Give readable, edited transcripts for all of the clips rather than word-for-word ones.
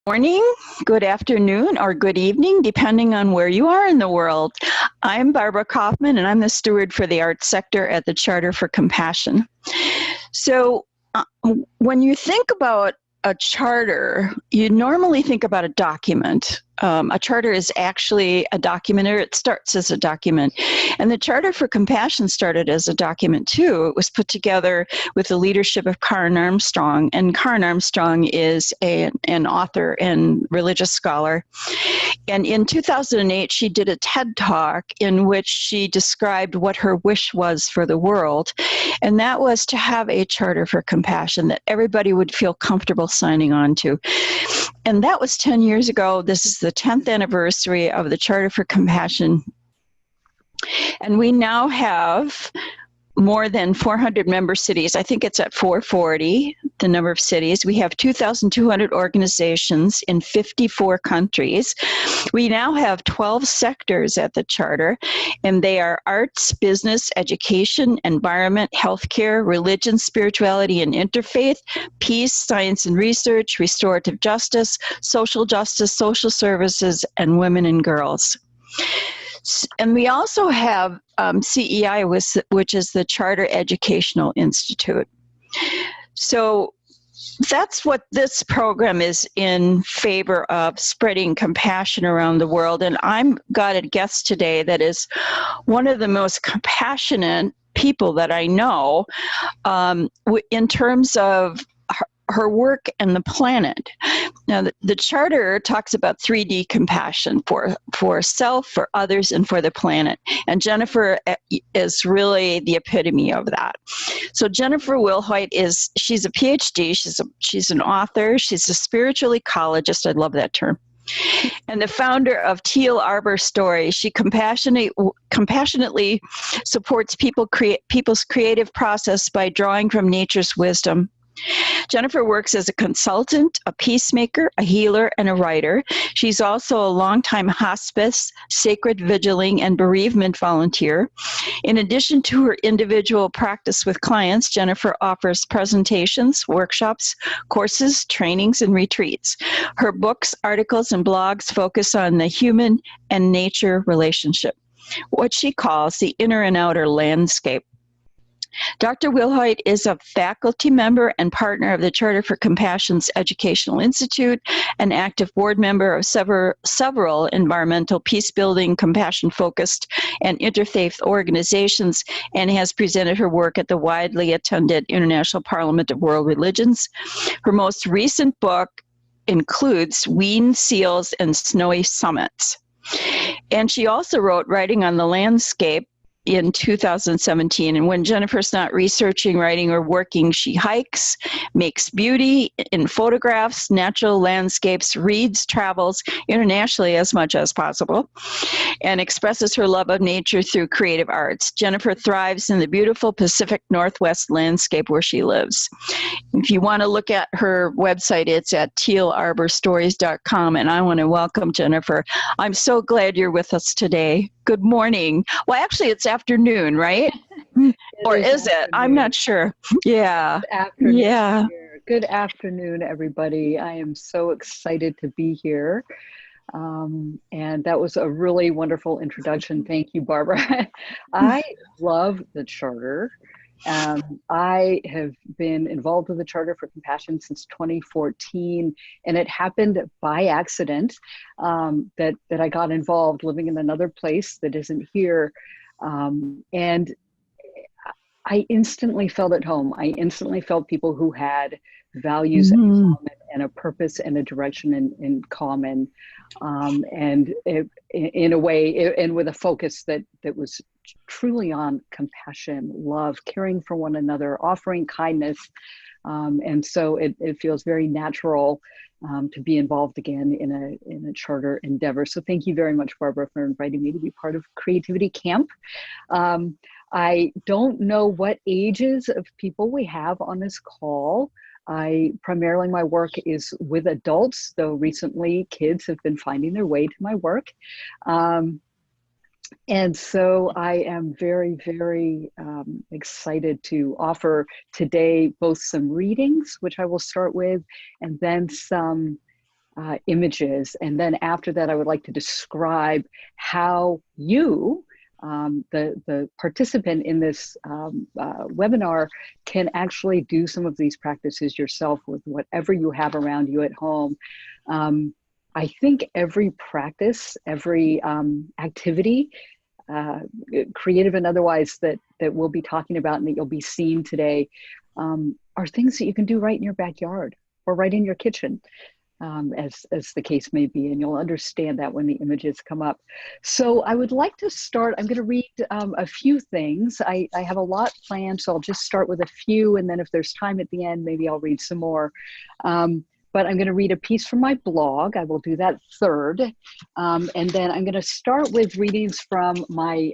Morning, good afternoon, or good evening, depending on where you are in the world. I'm Barbara Kaufman, and I'm the steward for the arts sector at the Charter for Compassion. So when you think about a charter, you normally think about a document. A charter is actually a document, or it starts as a document. And the Charter for Compassion started as a document too. It was put together with the leadership of Karen Armstrong. And Karen Armstrong is an author and religious scholar. And in 2008, she did a TED Talk in which she described what her wish was for the world. And that was to have a Charter for Compassion that everybody would feel comfortable signing on to. And that was 10 years ago. This is the 10th anniversary of the Charter for Compassion. And we now have more than 400 member cities. I think it's at 440, the number of cities. We have 2,200 organizations in 54 countries. We now have 12 sectors at the Charter, and they are arts, business, education, environment, healthcare, religion, spirituality, and interfaith, peace, science and research, restorative justice, social services, and women and girls. And we also have CEI, which is the Charter Educational Institute. So that's what this program is in favor of, spreading compassion around the world. And I've got a guest today that is one of the most compassionate people that I know in terms of her work and the planet. Now, the Charter talks about 3D compassion for self, for others, and for the planet. And Jennifer is really the epitome of that. So Jennifer Wilhoit she's a Ph.D., she's an author, she's a spiritual ecologist, I love that term, and the founder of Teal Arbor Stories. She compassionately supports people's creative process by drawing from nature's wisdom. Jennifer works as a consultant, a peacemaker, a healer, and a writer. She's also a longtime hospice, sacred vigiling, and bereavement volunteer. In addition to her individual practice with clients, Jennifer offers presentations, workshops, courses, trainings, and retreats. Her books, articles, and blogs focus on the human and nature relationship, what she calls the inner and outer landscape. Dr. Wilhoit is a faculty member and partner of the Charter for Compassion's Educational Institute, an active board member of several environmental, peace-building, compassion-focused, and interfaith organizations, and has presented her work at the widely attended International Parliament of World Religions. Her most recent book includes Weaned Seals and Snowy Summits. And she also wrote Writing on the Landscape in 2017. And when Jennifer's not researching, writing, or working, she hikes, makes beauty in photographs, natural landscapes, reads, travels internationally as much as possible, and expresses her love of nature through creative arts. Jennifer thrives in the beautiful Pacific Northwest landscape where she lives. If you want to look at her website, it's at tealarborstories.com, and I want to welcome Jennifer. I'm so glad you're with us today. Good morning. Well, actually, it's afternoon, right? Or is it? I'm not sure. Yeah. Good afternoon. Yeah. Good afternoon, everybody. I am so excited to be here. And that was a really wonderful introduction. Thank you, Barbara. I love the Charter. I have been involved with the Charter for Compassion since 2014, and it happened by accident that I got involved living in another place that isn't here. And I instantly felt at home. I instantly felt people who had values in common and a purpose and a direction in common, and in a way, and with a focus that was truly on compassion, love, caring for one another, offering kindness. And so it feels very natural to be involved again in a charter endeavor. So thank you very much, Barbara, for inviting me to be part of Creativity Camp. I don't know what ages of people we have on this call. Primarily my work is with adults, though recently kids have been finding their way to my work. And so I am very, very excited to offer today both some readings, which I will start with, and then some images. And then after that, I would like to describe how you, the participant in this webinar, can actually do some of these practices yourself with whatever you have around you at home. I think every practice, every activity, creative and otherwise, that we'll be talking about and that you'll be seeing today, are things that you can do right in your backyard or right in your kitchen. As the case may be, and you'll understand that when the images come up. So I would like to start, I'm going to read a few things. I have a lot planned, so I'll just start with a few, and then if there's time at the end, maybe I'll read some more. But I'm going to read a piece from my blog. I will do that third. And then I'm going to start with readings from my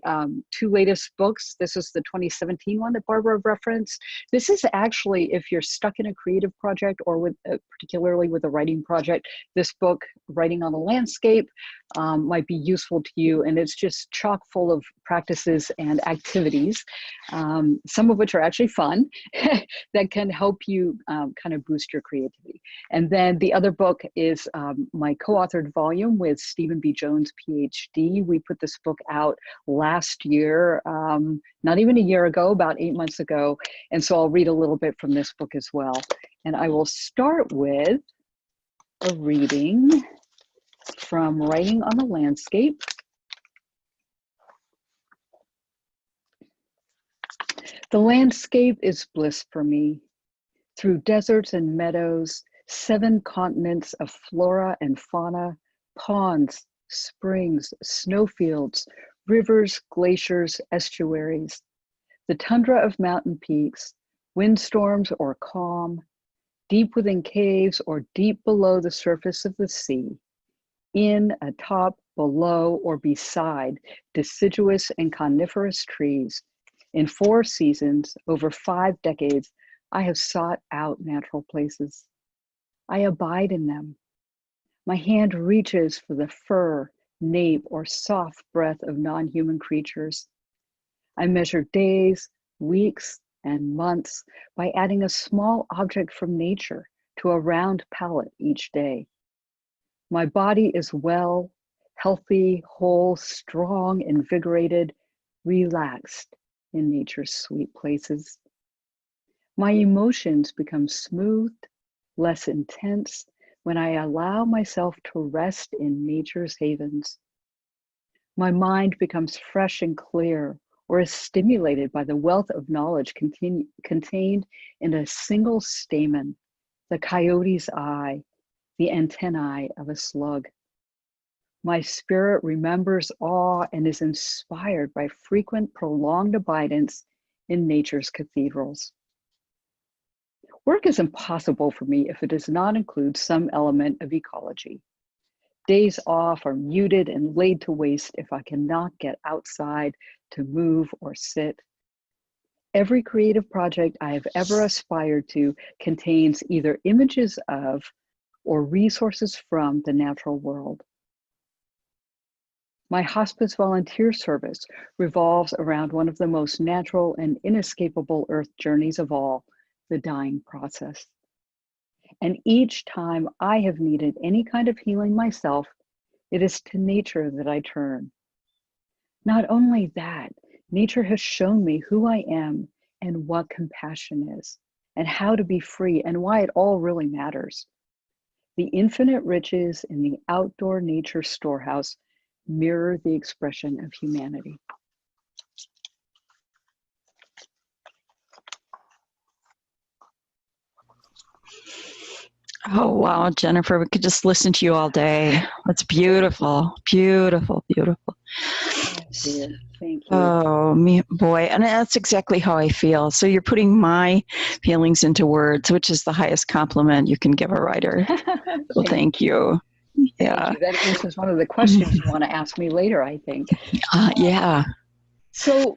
two latest books. This is the 2017 one that Barbara referenced. This is actually, if you're stuck in a creative project or with particularly with a writing project, this book, Writing on the Landscape, might be useful to you. And it's just chock full of practices and activities, some of which are actually fun, that can help you kind of boost your creativity. And then the other book is my co-authored volume with Stephen B. Jones, Ph.D. We put this book out last year, not even a year ago, about 8 months ago. And so I'll read a little bit from this book as well. And I will start with a reading from Writing on the Landscape. The landscape is bliss for me. Through deserts and meadows, 7 continents of flora and fauna, ponds, springs, snowfields, rivers, glaciers, estuaries, the tundra of mountain peaks, windstorms or calm, deep within caves or deep below the surface of the sea, in, atop, below, or beside deciduous and coniferous trees. In 4 seasons, over 5 decades, I have sought out natural places. I abide in them. My hand reaches for the fur, nape, or soft breath of non-human creatures. I measure days, weeks, and months by adding a small object from nature to a round palette each day. My body is well, healthy, whole, strong, invigorated, relaxed in nature's sweet places. My emotions become smooth, less intense, when I allow myself to rest in nature's havens. My mind becomes fresh and clear, or is stimulated by the wealth of knowledge contained in a single stamen, the coyote's eye, the antennae of a slug. My spirit remembers awe and is inspired by frequent, prolonged abidance in nature's cathedrals. Work is impossible for me if it does not include some element of ecology. Days off are muted and laid to waste if I cannot get outside to move or sit. Every creative project I have ever aspired to contains either images of or resources from the natural world. My hospice volunteer service revolves around one of the most natural and inescapable earth journeys of all, the dying process. And each time I have needed any kind of healing myself, it is to nature that I turn. Not only that, nature has shown me who I am and what compassion is, and how to be free, and why it all really matters. The infinite riches in the outdoor nature storehouse mirror the expression of humanity. Oh, wow, Jennifer, we could just listen to you all day. That's beautiful, beautiful, beautiful. Dear, thank you. Oh, boy, and that's exactly how I feel. So you're putting my feelings into words, which is the highest compliment you can give a writer. So thank you. Yeah. Thank you. That answers one of the questions you want to ask me later, I think. Yeah. So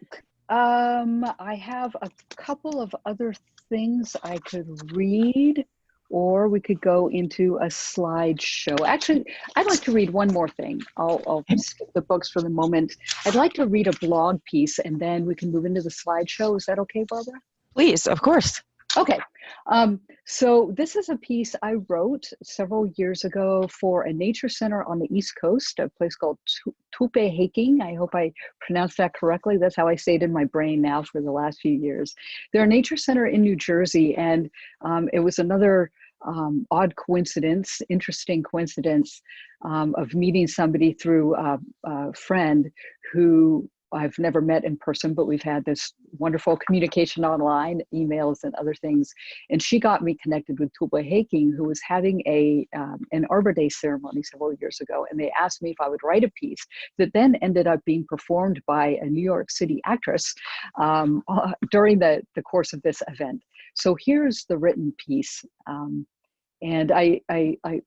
I have a couple of other things I could read, or we could go into a slideshow. Actually, I'd like to read one more thing. I'll skip the books for the moment. I'd like to read a blog piece, and then we can move into the slideshow. Is that okay, Barbara? Please, of course. Okay. So this is a piece I wrote several years ago for a nature center on the East Coast, a place called Tupehaking. I hope I pronounced that correctly. That's how I say it in my brain now for the last few years. They're a nature center in New Jersey, and it was another odd coincidence, interesting coincidence of meeting somebody through a friend who I've never met in person, but we've had this wonderful communication online, emails and other things. And she got me connected with Tuba Haking, who was having an Arbor Day ceremony several years ago. And they asked me if I would write a piece that then ended up being performed by a New York City actress during the course of this event. So here's the written piece. And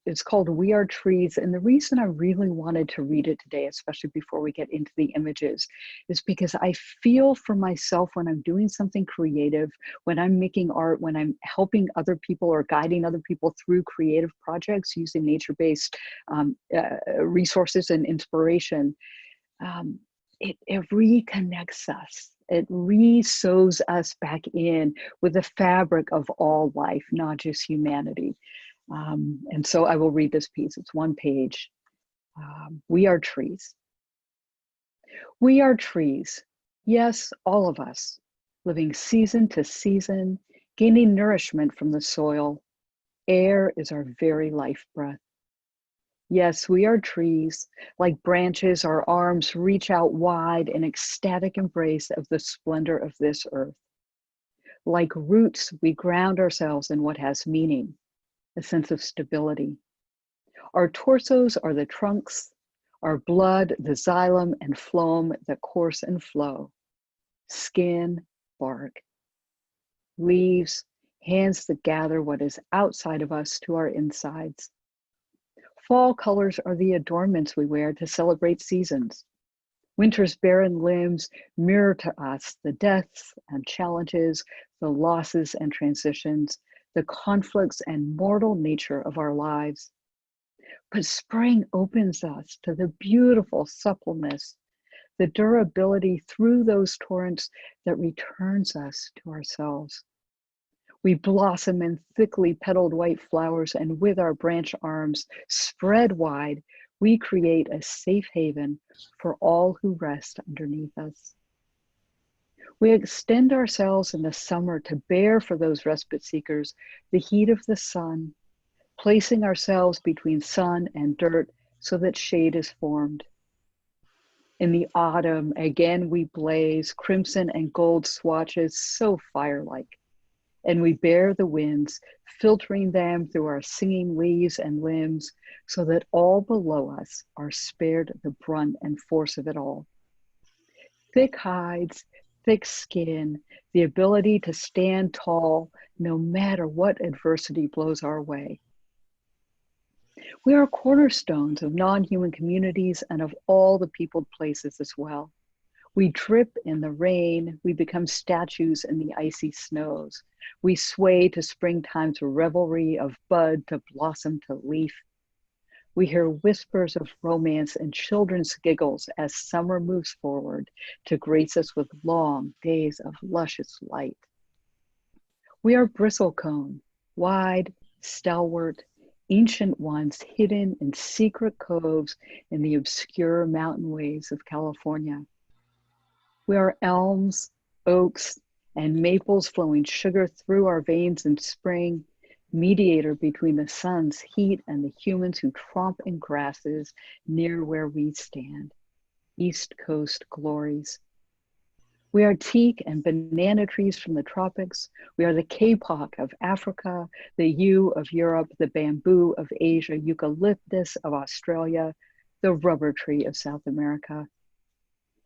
it's called We Are Trees. And the reason I really wanted to read it today, especially before we get into the images, is because I feel for myself when I'm doing something creative, when I'm making art, when I'm helping other people or guiding other people through creative projects using nature-based resources and inspiration, it reconnects us. It re-sews us back in with the fabric of all life, not just humanity. And so I will read this piece. It's one page. We are trees. We are trees. Yes, all of us, living season to season, gaining nourishment from the soil. Air is our very life breath. Yes, we are trees. Like branches, our arms reach out wide in ecstatic embrace of the splendor of this earth. Like roots, we ground ourselves in what has meaning, a sense of stability. Our torsos are the trunks, our blood, the xylem and phloem that course and flow. Skin, bark, leaves, hands that gather what is outside of us to our insides. Fall colors are the adornments we wear to celebrate seasons. Winter's barren limbs mirror to us the deaths and challenges, the losses and transitions, the conflicts and mortal nature of our lives. But spring opens us to the beautiful suppleness, the durability through those torrents that returns us to ourselves. We blossom in thickly petaled white flowers, and with our branch arms spread wide, we create a safe haven for all who rest underneath us. We extend ourselves in the summer to bear for those respite seekers the heat of the sun, placing ourselves between sun and dirt so that shade is formed. In the autumn, again we blaze, crimson and gold swatches so fire-like. And we bear the winds, filtering them through our singing leaves and limbs so that all below us are spared the brunt and force of it all. Thick hides, thick skin, the ability to stand tall no matter what adversity blows our way. We are cornerstones of non-human communities and of all the peopled places as well. We drip in the rain, we become statues in the icy snows. We sway to springtime's revelry of bud to blossom to leaf. We hear whispers of romance and children's giggles as summer moves forward to grace us with long days of luscious light. We are bristlecone, wide, stalwart, ancient ones hidden in secret coves in the obscure mountain ways of California. We are elms, oaks, and maples flowing sugar through our veins in spring, mediator between the sun's heat and the humans who tromp in grasses near where we stand. East Coast glories. We are teak and banana trees from the tropics. We are the kapok of Africa, the yew of Europe, the bamboo of Asia, eucalyptus of Australia, the rubber tree of South America.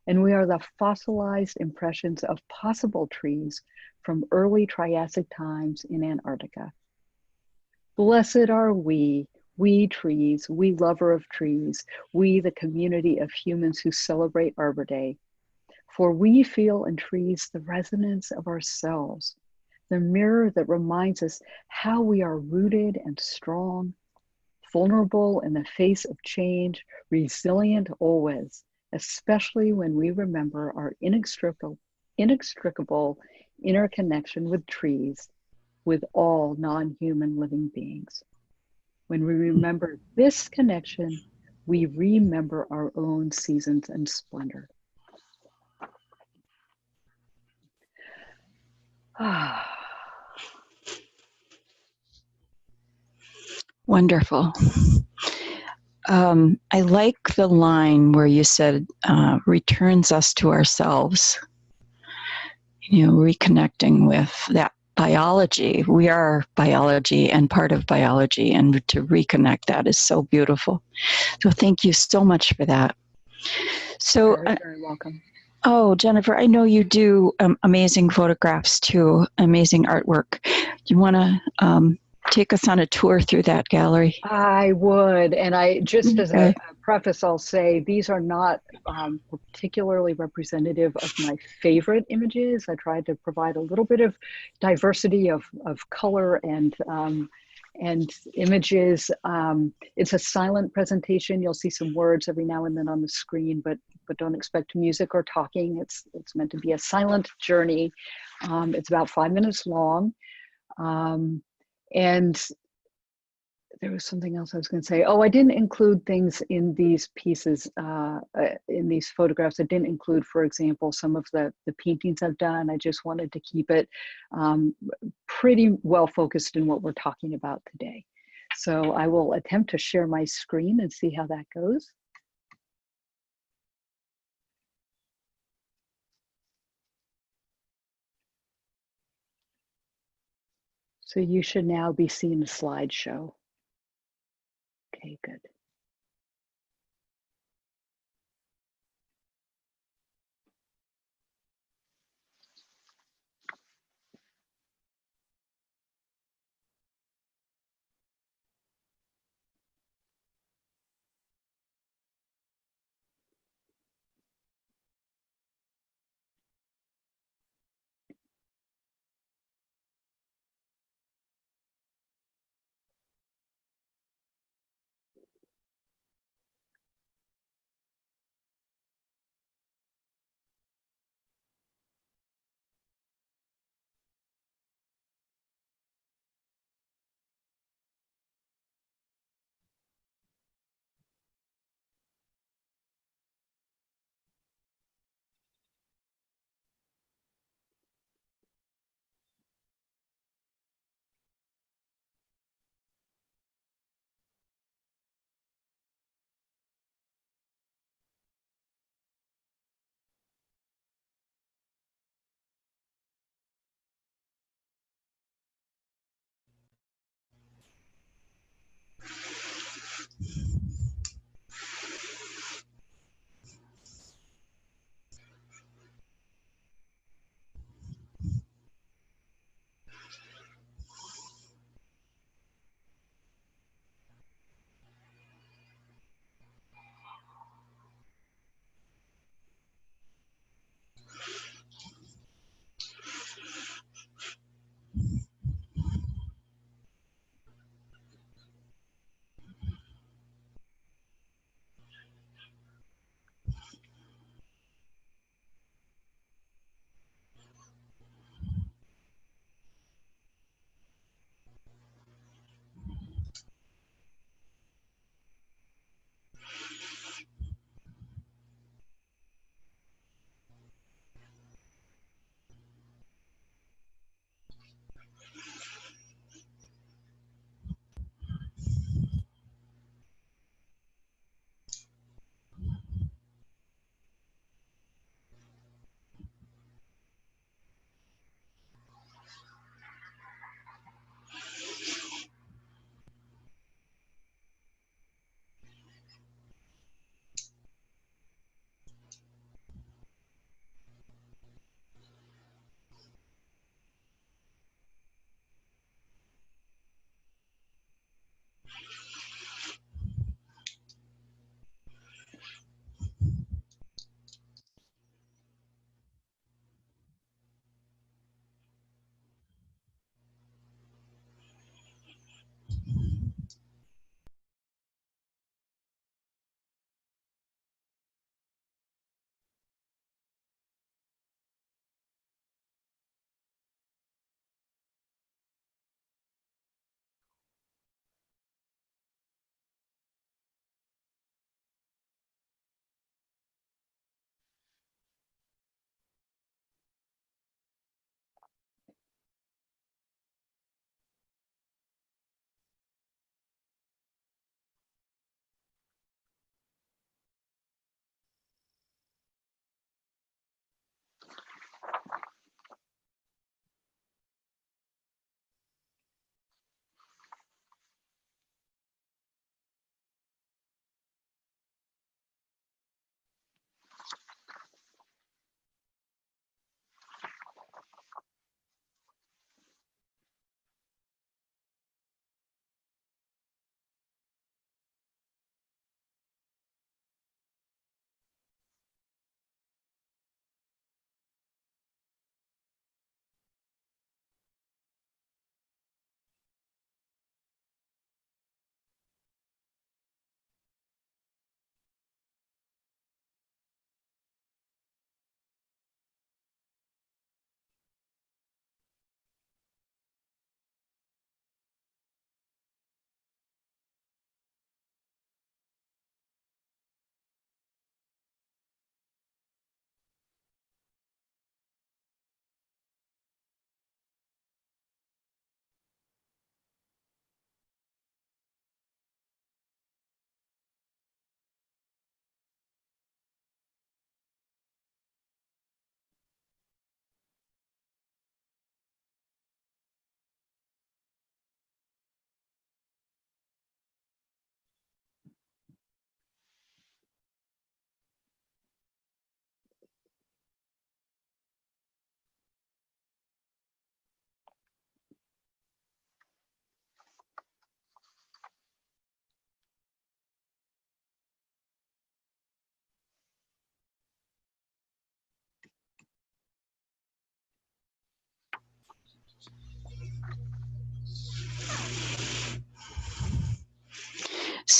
And we are the fossilized impressions of possible trees from early Triassic times in Antarctica. Blessed are we trees, we lover of trees, we the community of humans who celebrate Arbor Day. For we feel in trees the resonance of ourselves, the mirror that reminds us how we are rooted and strong, vulnerable in the face of change, resilient always, especially when we remember our inextricable interconnection with trees with all non-human living beings. When we remember this connection, we remember our own seasons and splendor. Wonderful. I like the line where you said, returns us to ourselves, reconnecting with that biology. We are biology and part of biology, and to reconnect that is so beautiful. So thank you so much for that. So, very, very welcome. Oh, Jennifer, I know you do amazing photographs too, amazing artwork. Do you want to take us on a tour through that gallery? I would. And I just as Okay. a preface, I'll say these are not particularly representative of my favorite images. I tried to provide a little bit of diversity of color and images. It's a silent presentation. You'll see some words every now and then on the screen, but don't expect music or talking. It's meant to be a silent journey. It's about 5 minutes long. And there was something else I was going to say. Oh, I didn't include things in these pieces, in these photographs. I didn't include, for example, some of the paintings I've done. I just wanted to keep it pretty well focused in what we're talking about today. So I will attempt to share my screen and see how that goes. So you should now be seeing a slideshow. Okay, good.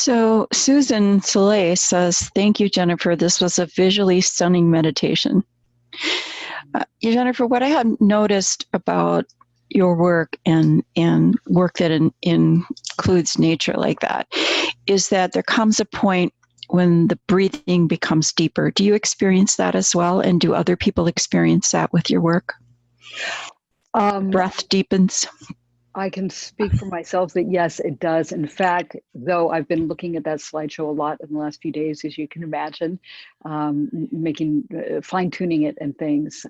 So Susan Soleil says, "Thank you, Jennifer. This was a visually stunning meditation." Jennifer, what I have noticed about your work and work that includes nature like that is that there comes a point when the breathing becomes deeper. Do you experience that as well? And do other people experience that with your work? Breath deepens. I can speak for myself that yes, it does. In fact, though I've been looking at that slideshow a lot in the last few days, as you can imagine, making fine tuning it and things.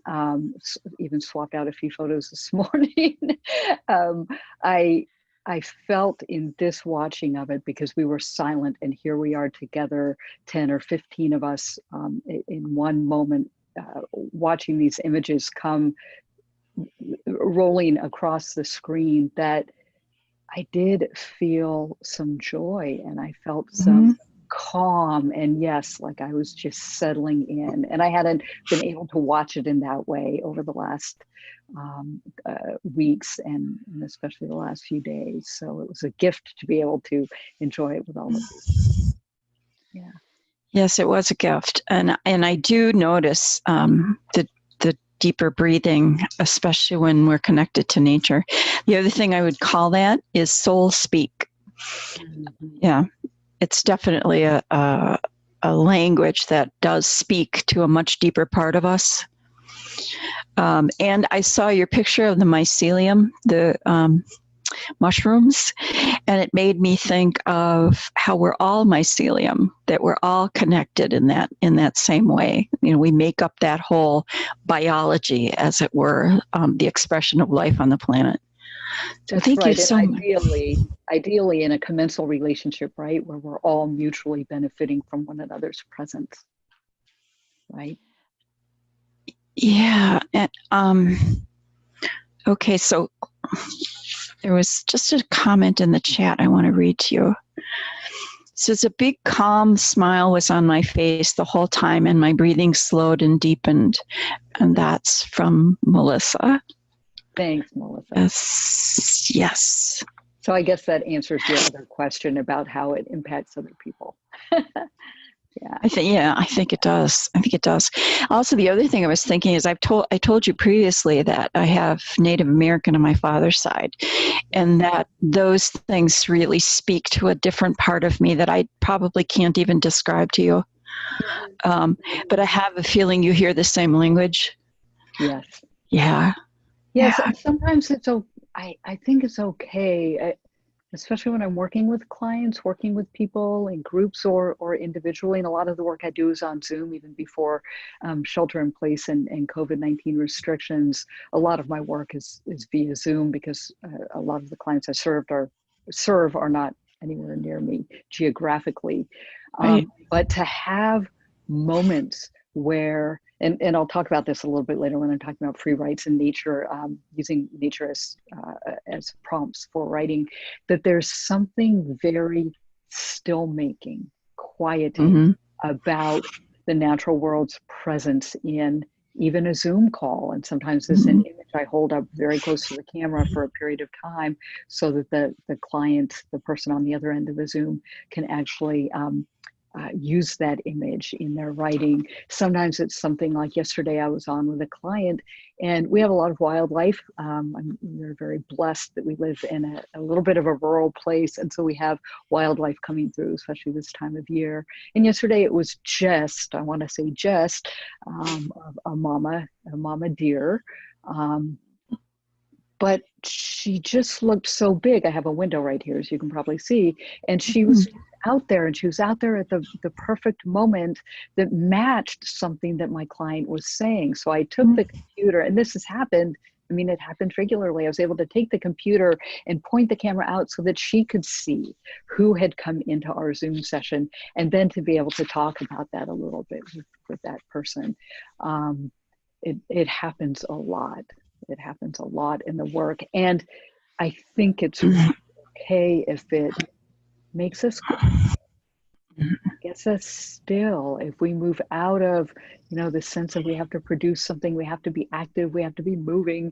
Even swapped out a few photos this morning. um, I I felt in this watching of it, because we were silent, and here we are together, 10 or 15 of us, in one moment, watching these images come rolling across the screen, that I did feel some joy, and I felt some calm, and yes, like I was just settling in, and I hadn't been able to watch it in that way over the last weeks, and especially the last few days. So it was a gift to be able to enjoy it with all of you. Yeah. Yes, it was a gift, and I do notice the deeper breathing, especially when we're connected to nature. The other thing I would call that is soul speak. Yeah, it's definitely a language that does speak to a much deeper part of us. And I saw your picture of the mycelium, the mushrooms, and it made me think of how we're all mycelium, that we're all connected in that same way. You know, we make up that whole biology, as it were, the expression of life on the planet. So that's thank right. you so And much. ideally in a commensal relationship, right, where we're all mutually benefiting from one another's presence, right? Yeah. And, okay, so there was just a comment in the chat I want to read to you. It says, "A big calm smile was on my face the whole time, and my breathing slowed and deepened." And that's from Melissa. Thanks, Melissa. Yes. So I guess that answers your other question about how it impacts other people. Yeah. I think it does. I think it does. Also, the other thing I was thinking is I told you previously that I have Native American on my father's side, and that those things really speak to a different part of me that I probably can't even describe to you. But I have a feeling you hear the same language. Yes. Yeah. Yes, Yeah. and sometimes I think it's okay, especially when I'm working with clients, working with people in groups or individually. And a lot of the work I do is on Zoom, even before shelter in place and COVID-19 restrictions. A lot of my work is via Zoom, because a lot of the clients I serve are not anywhere near me geographically. Right. But to have moments where, and I'll talk about this a little bit later when I'm talking about free writes and nature, using nature as prompts for writing, that there's something very still making, quieting about the natural world's presence in even a Zoom call. And sometimes this an image I hold up very close to the camera for a period of time, so that the client, the person on the other end of the Zoom, can actually use that image in their writing. Sometimes it's something like yesterday I was on with a client, and we have a lot of wildlife. We're very blessed that we live in a little bit of a rural place, and so we have wildlife coming through, especially this time of year. And yesterday it was just, I want to say just, a mama deer. But she just looked so big. I have a window right here, as you can probably see. And she was out there, and she was out there at the perfect moment that matched something that my client was saying. So I took the computer, and this has happened. I mean, it happens regularly. I was able to take the computer and point the camera out so that she could see who had come into our Zoom session, and then to be able to talk about that a little bit with that person. It happens a lot. It happens a lot in the work. And I think it's okay if it makes us quiet, gets us still. If we move out of, the sense of we have to produce something, we have to be active, we have to be moving.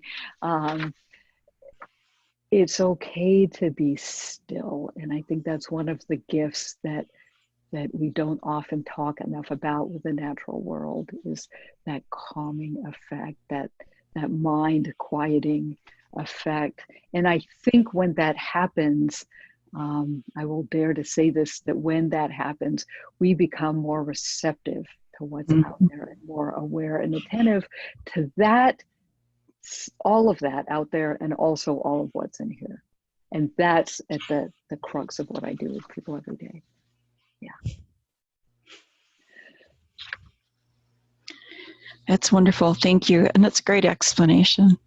it's okay to be still. And I think that's one of the gifts that we don't often talk enough about with the natural world, is that calming effect, that mind quieting effect. And I think when that happens, I will dare to say this, that when that happens, we become more receptive to what's out Mhm. there and more aware and attentive to that, all of that out there, and also all of what's in here. And that's at the crux of what I do with people every day. Yeah. That's wonderful. Thank you. And that's a great explanation.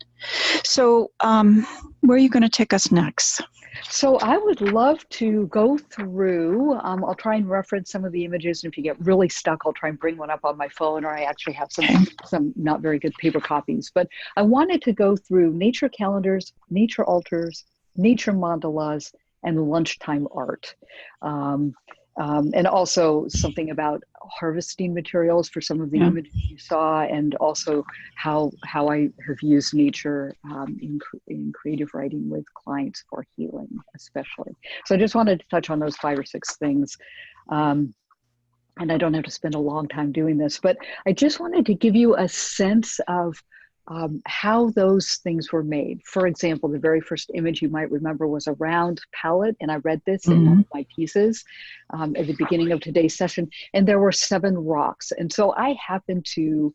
So, where are you going to take us next? So I would love to go through, I'll try and reference some of the images. And if you get really stuck, I'll try and bring one up on my phone, or I actually have Okay. some not very good paper copies. But I wanted to go through nature calendars, nature altars, nature mandalas, and lunchtime art. And also something about harvesting materials for some of the Yeah. images you saw, and also how I have used nature in creative writing with clients for healing, especially. So I just wanted to touch on those 5 or 6 things. And I don't have to spend a long time doing this, but I just wanted to give you a sense of how those things were made. For example, the very first image you might remember was a round palette, and I read this in one of my pieces at the beginning of today's session, and there were 7 rocks. And so I happened to,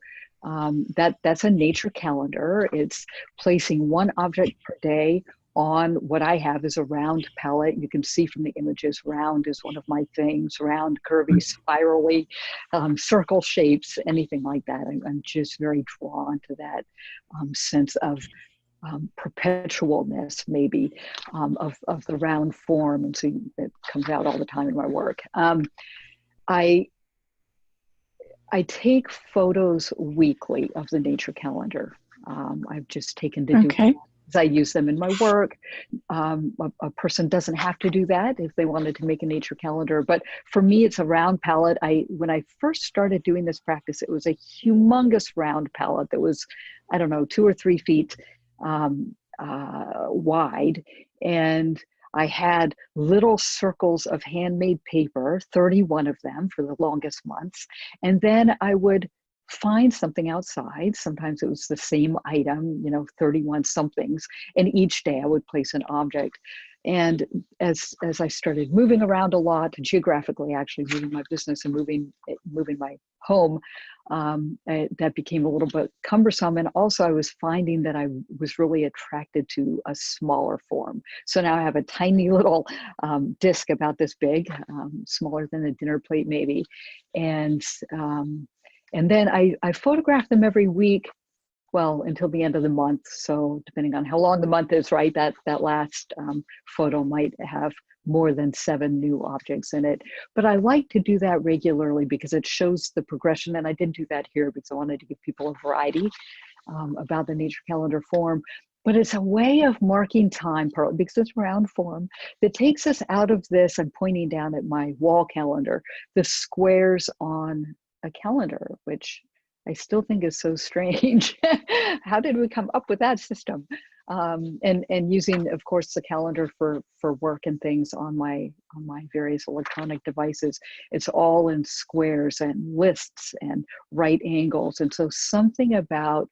that's a nature calendar. It's placing 1 object per day on what I have is a round palette. You can see from the images, round is one of my things, round, curvy, spirally, circle shapes, anything like that. I'm just very drawn to that sense of perpetualness, maybe, of the round form. And so it comes out all the time in my work. I take photos weekly of the nature calendar. I've just taken to do Okay. I use them in my work. A person doesn't have to do that if they wanted to make a nature calendar. But for me, it's a round palette. When I first started doing this practice, it was a humongous round palette that was, I don't know, 2 or 3 feet wide. And I had little circles of handmade paper, 31 of them for the longest months. And then I would find something outside. Sometimes it was the same item, 31 somethings. And each day I would place an object. And as I started moving around a lot, geographically, actually moving my business and moving my home, that became a little bit cumbersome. And also I was finding that I was really attracted to a smaller form. So now I have a tiny little disc about this big, smaller than a dinner plate maybe. And then I photograph them every week, well, until the end of the month. So depending on how long the month is, right, that last photo might have more than 7 new objects in it. But I like to do that regularly because it shows the progression. And I didn't do that here because I wanted to give people a variety about the nature calendar form. But it's a way of marking time, partly because it's round form, that takes us out of this. I'm pointing down at my wall calendar, the squares on a calendar, which I still think is so strange. How did we come up with that system? And using, of course, the calendar for work and things on my various electronic devices. It's all in squares and lists and right angles. And so something about,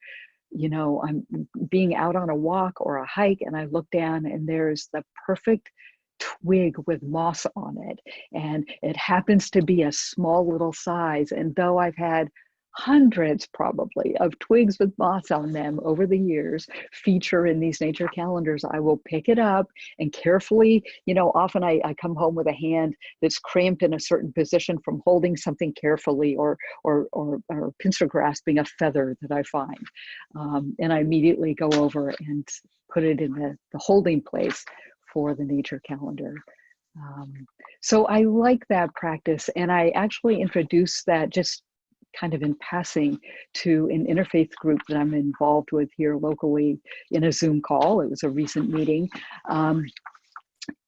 I'm being out on a walk or a hike, and I look down and there's the perfect twig with moss on it, and it happens to be a small little size. And though I've had hundreds probably of twigs with moss on them over the years feature in these nature calendars, I will pick it up and carefully, often I come home with a hand that's cramped in a certain position from holding something carefully, or pincer grasping a feather that I find, and I immediately go over and put it in the holding place for the nature calendar. So I like that practice, and I actually introduced that just kind of in passing to an interfaith group that I'm involved with here locally in a Zoom call. It was a recent meeting.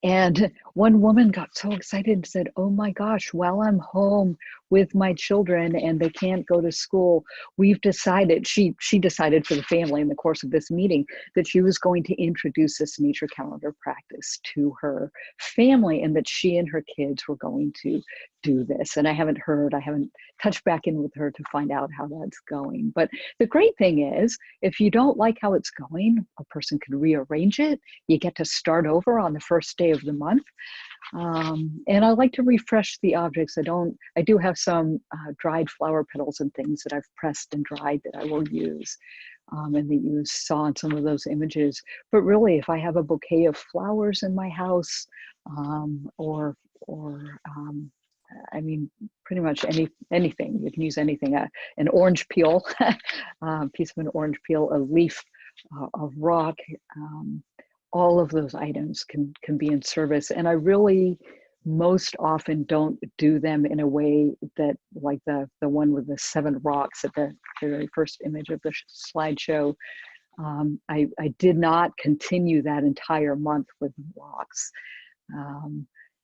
And one woman got so excited and said, "Oh my gosh, while I'm home with my children and they can't go to school, we've decided," she decided for the family in the course of this meeting, that she was going to introduce this nature calendar practice to her family, and that she and her kids were going to do this. And I haven't touched back in with her to find out how that's going. But the great thing is, if you don't like how it's going, a person can rearrange it. You get to start over on the first day of the month. And I like to refresh the objects. I do have some dried flower petals and things that I've pressed and dried that I will use, and that you saw in some of those images. But really, if I have a bouquet of flowers in my house, or I mean, pretty much anything. You can use anything. An orange peel, a piece of an orange peel, a leaf, a rock. All of those items can be in service. And I really most often don't do them in a way that, like the one with the 7 rocks at the very first image of the slideshow. I did not continue that entire month with rocks.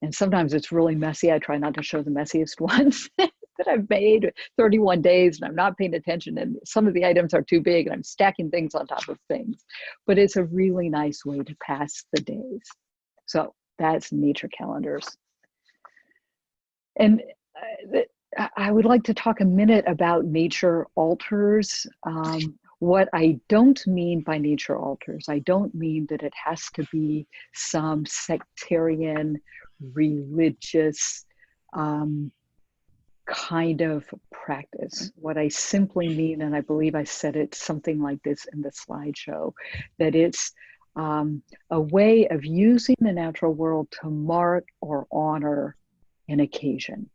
And sometimes it's really messy. I try not to show the messiest ones that I've made, 31 days, and I'm not paying attention. And some of the items are too big and I'm stacking things on top of things. But it's a really nice way to pass the days. So that's nature calendars. And I would like to talk a minute about nature altars. What I don't mean by nature altars, I don't mean that it has to be some sectarian, religious kind of practice. What I simply mean, and I believe I said it something like this in the slideshow, that it's a way of using the natural world to mark or honor an occasion.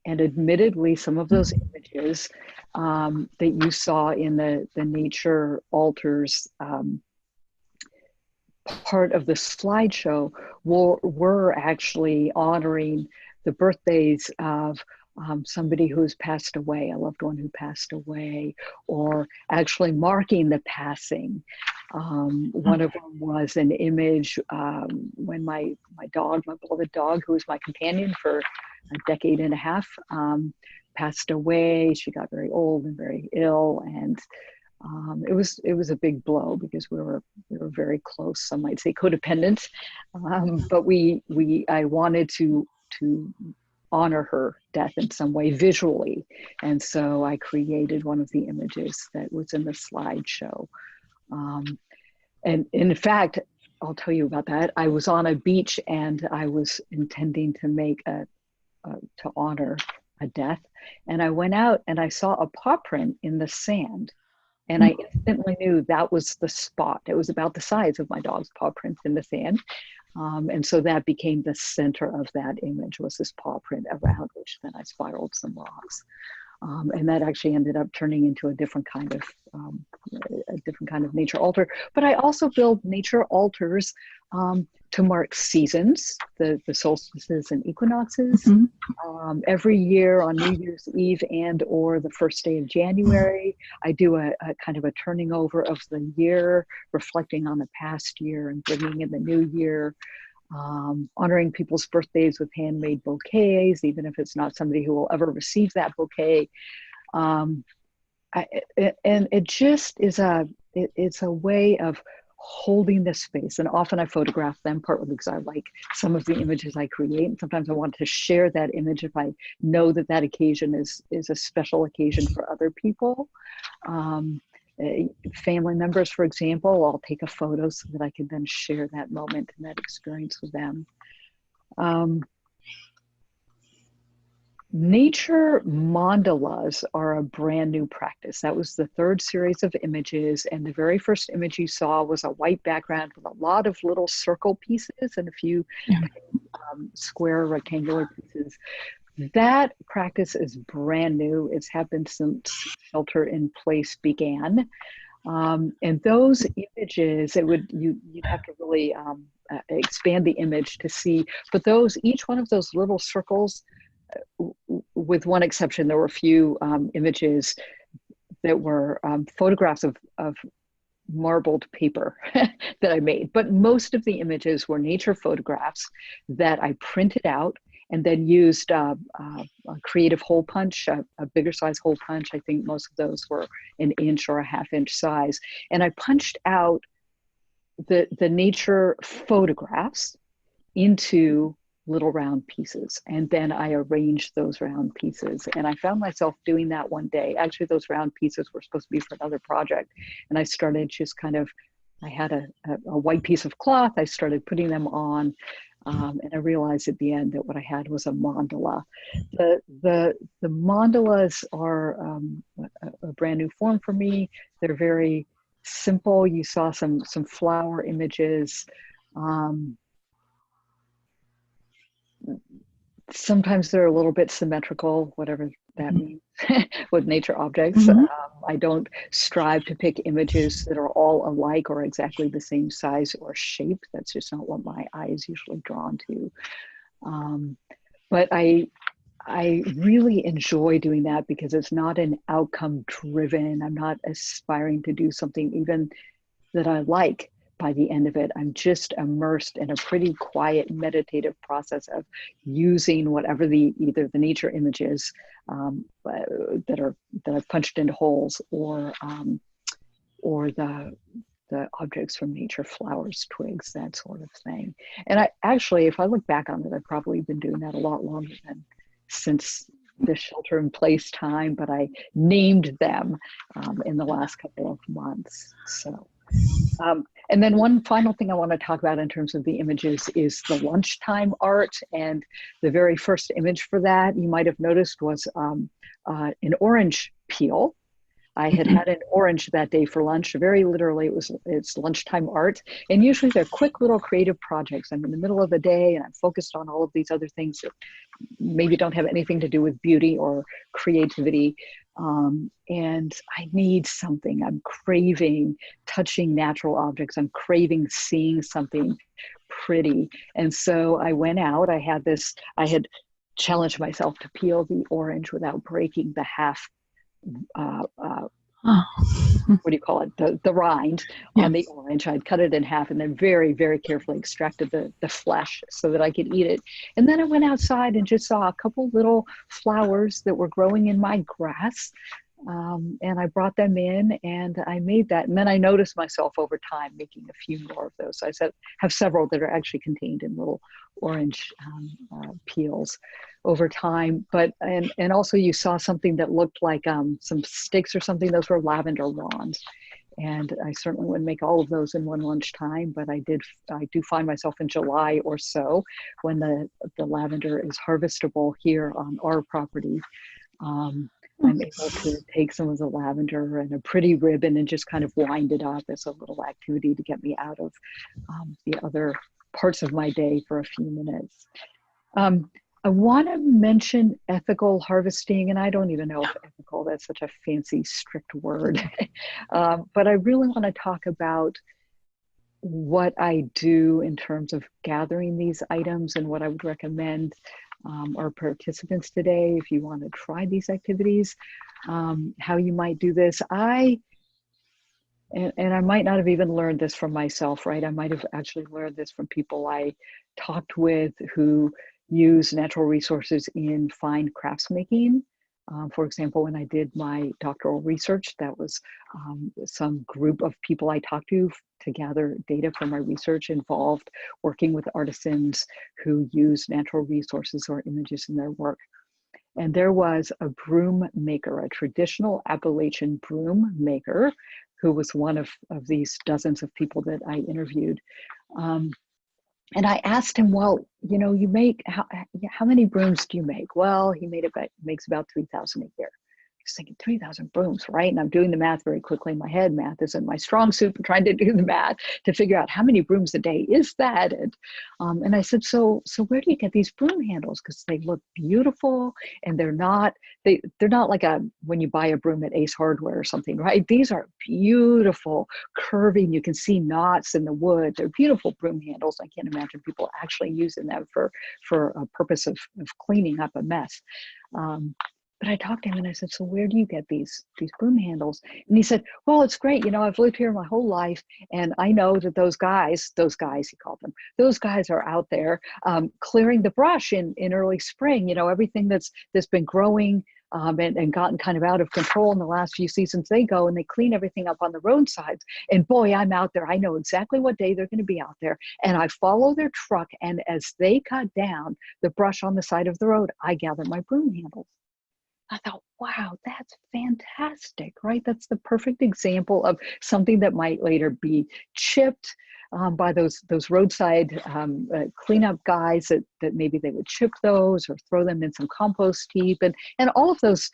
And admittedly, some of those images that you saw in the nature altars part of the slideshow were actually honoring the birthdays of somebody who's passed away, a loved one who passed away, or actually marking the passing. One of them was an image when my beloved dog, who was my companion for a decade and a half, passed away. She got very old and very ill, and it was a big blow because we were very close. Some might say codependent, but I wanted to honor her death in some way visually, and so I created one of the images that was in the slideshow. And in fact, I'll tell you about that. I was on a beach and I was intending to make to honor a death, and I went out and I saw a paw print in the sand. And I instantly knew that was the spot. It was about the size of my dog's paw print in the sand. And so that became the center of that image, was this paw print, around which then I spiraled some rocks. And that actually ended up turning into a different kind of nature altar. But I also build nature altars to mark seasons, the solstices and equinoxes. Every year on New Year's Eve and or the first day of January, I do a kind of a turning over of the year, reflecting on the past year and bringing in the new year. Honoring people's birthdays with handmade bouquets, even if it's not somebody who will ever receive that bouquet. And it just is it's a way of holding the space. And often I photograph them, partly because I like some of the images I create. And sometimes I want to share that image if I know that that occasion is a special occasion for other people. Family members, for example, I'll take a photo so that I can then share that moment and that experience with them. Nature mandalas are a brand new practice. That was the 3rd series of images, and the very first image you saw was a white background with a lot of little circle pieces and a few square rectangular pieces. That practice is brand new. It's happened since Shelter in Place began. And those images, you'd have to really expand the image to see, but each one of those little circles, with one exception, there were a few images that were photographs of marbled paper that I made. But most of the images were nature photographs that I printed out and then used a creative hole punch, a bigger size hole punch. I think most of those were an inch or a half-inch size. And I punched out the nature photographs into little round pieces. And then I arranged those round pieces. And I found myself doing that one day. Actually, those round pieces were supposed to be for another project. And I started just kind of, I had a white piece of cloth. I started putting them on. And I realized at the end that what I had was a mandala. The mandalas are a brand new form for me. They're very simple. You saw some flower images. Sometimes they're a little bit symmetrical, whatever that means, with nature objects. I don't strive to pick images that are all alike or exactly the same size or shape. That's just not what my eye is usually drawn to. But I really enjoy doing that because it's not an outcome driven. I'm not aspiring to do something even that I like. By the end of it, I'm just immersed in a pretty quiet meditative process of using whatever either the nature images that I've punched into holes, or the objects from nature, flowers, twigs, that sort of thing. And I actually, if I look back on it, I've probably been doing that a lot longer than since the shelter in place time, but I named them in the last couple of months. So. And then one final thing I want to talk about in terms of the images is the lunchtime art. And the very first image for that, you might have noticed, was an orange peel. I had had an orange that day for lunch. Very literally, it's lunchtime art. And usually they're quick little creative projects. I'm in the middle of the day and I'm focused on all of these other things that maybe don't have anything to do with beauty or creativity. And I need something. I'm craving touching natural objects. I'm craving seeing something pretty. And so I went out. I had challenged myself to peel the orange without breaking the half what do you call it? The rind on the orange. I'd cut it in half and then very, very carefully extracted the flesh so that I could eat it. And then I went outside and just saw a couple little flowers that were growing in my grass. And I brought them in and I made that. And then I noticed myself over time making a few more of those. So I have several that are actually contained in little orange peels over time. But, and also you saw something that looked like some sticks or something. Those were lavender wands. And I certainly wouldn't make all of those in one lunchtime, but I do find myself in July or so when the lavender is harvestable here on our property. I'm able to take some of the lavender and a pretty ribbon and just kind of wind it up as a little activity to get me out of the other parts of my day for a few minutes. I want to mention ethical harvesting, and I don't even know if ethical, that's such a fancy, strict word. But I really want to talk about what I do in terms of gathering these items and what I would recommend our participants today, if you want to try these activities, how you might do this. And I might not have even learned this from myself, right? I might have actually learned this from people I talked with who use natural resources in fine craftsmaking. For example, when I did my doctoral research, that was some group of people I talked to gather data for my research involved working with artisans who use natural resources or images in their work. And there was a broom maker, a traditional Appalachian broom maker, who was one of these dozens of people that I interviewed. And I asked him, well, you know, you make, how many brooms do you make? Well, he makes about 3,000 a year. I was thinking 3,000 brooms, right? And I'm doing the math very quickly in my head. Math isn't my strong suit. I'm trying to do the math to figure out how many brooms a day is that. And I said, so where do you get these broom handles? Because they look beautiful and they're not like when you buy a broom at Ace Hardware or something, right? These are beautiful, curving. You can see knots in the wood. They're beautiful broom handles. I can't imagine people actually using them for a purpose of cleaning up a mess. But I talked to him and I said, so where do you get these broom handles? And he said, well, it's great. You know, I've lived here my whole life. And I know that those guys, he called them, those guys are out there clearing the brush in early spring. You know, everything that's been growing and gotten kind of out of control in the last few seasons, they go and they clean everything up on the roadsides. And boy, I'm out there. I know exactly what day they're going to be out there. And I follow their truck. And as they cut down the brush on the side of the road, I gather my broom handles. I thought, wow, that's fantastic, right? That's the perfect example of something that might later be chipped by those roadside cleanup guys that maybe they would chip those or throw them in some compost heap. And all of those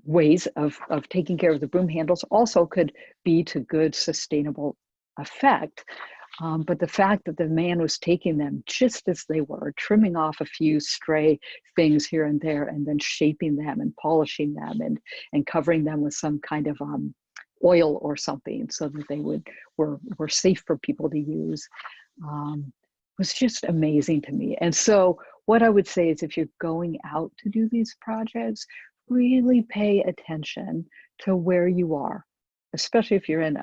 ways of taking care of the broom handles also could be to good, sustainable effect. But the fact that the man was taking them just as they were, trimming off a few stray things here and there, and then shaping them and polishing them and covering them with some kind of oil or something so that they were safe for people to use, was just amazing to me. And so what I would say is, if you're going out to do these projects, really pay attention to where you are. Especially if you're in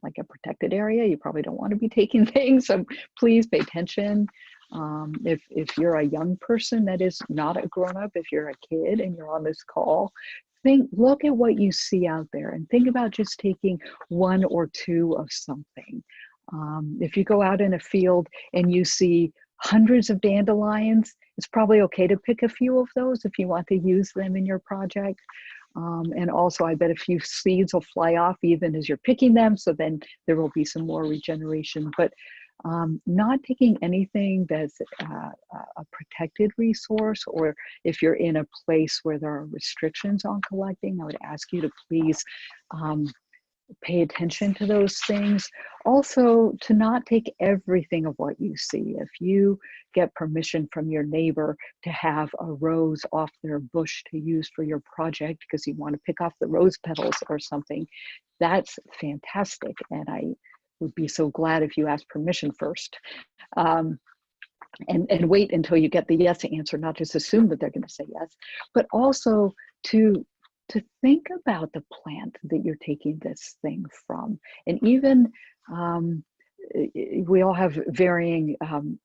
like a protected area, you probably don't want to be taking things. So please pay attention. If you're a young person that is not a grown-up, if you're a kid and you're on this call, look at what you see out there and think about just taking one or two of something. If you go out in a field and you see hundreds of dandelions, it's probably okay to pick a few of those if you want to use them in your project. And also, I bet a few seeds will fly off even as you're picking them, so then there will be some more regeneration. But not taking anything that's a protected resource, or if you're in a place where there are restrictions on collecting, I would ask you to please pay attention to those things. Also, to not take everything of what you see. If you get permission from your neighbor to have a rose off their bush to use for your project because you want to pick off the rose petals or something, that's fantastic. And I would be so glad if you ask permission first. And wait until you get the yes answer, not just assume that they're going to say yes, but also to think about the plant that you're taking this thing from. And even we all have varying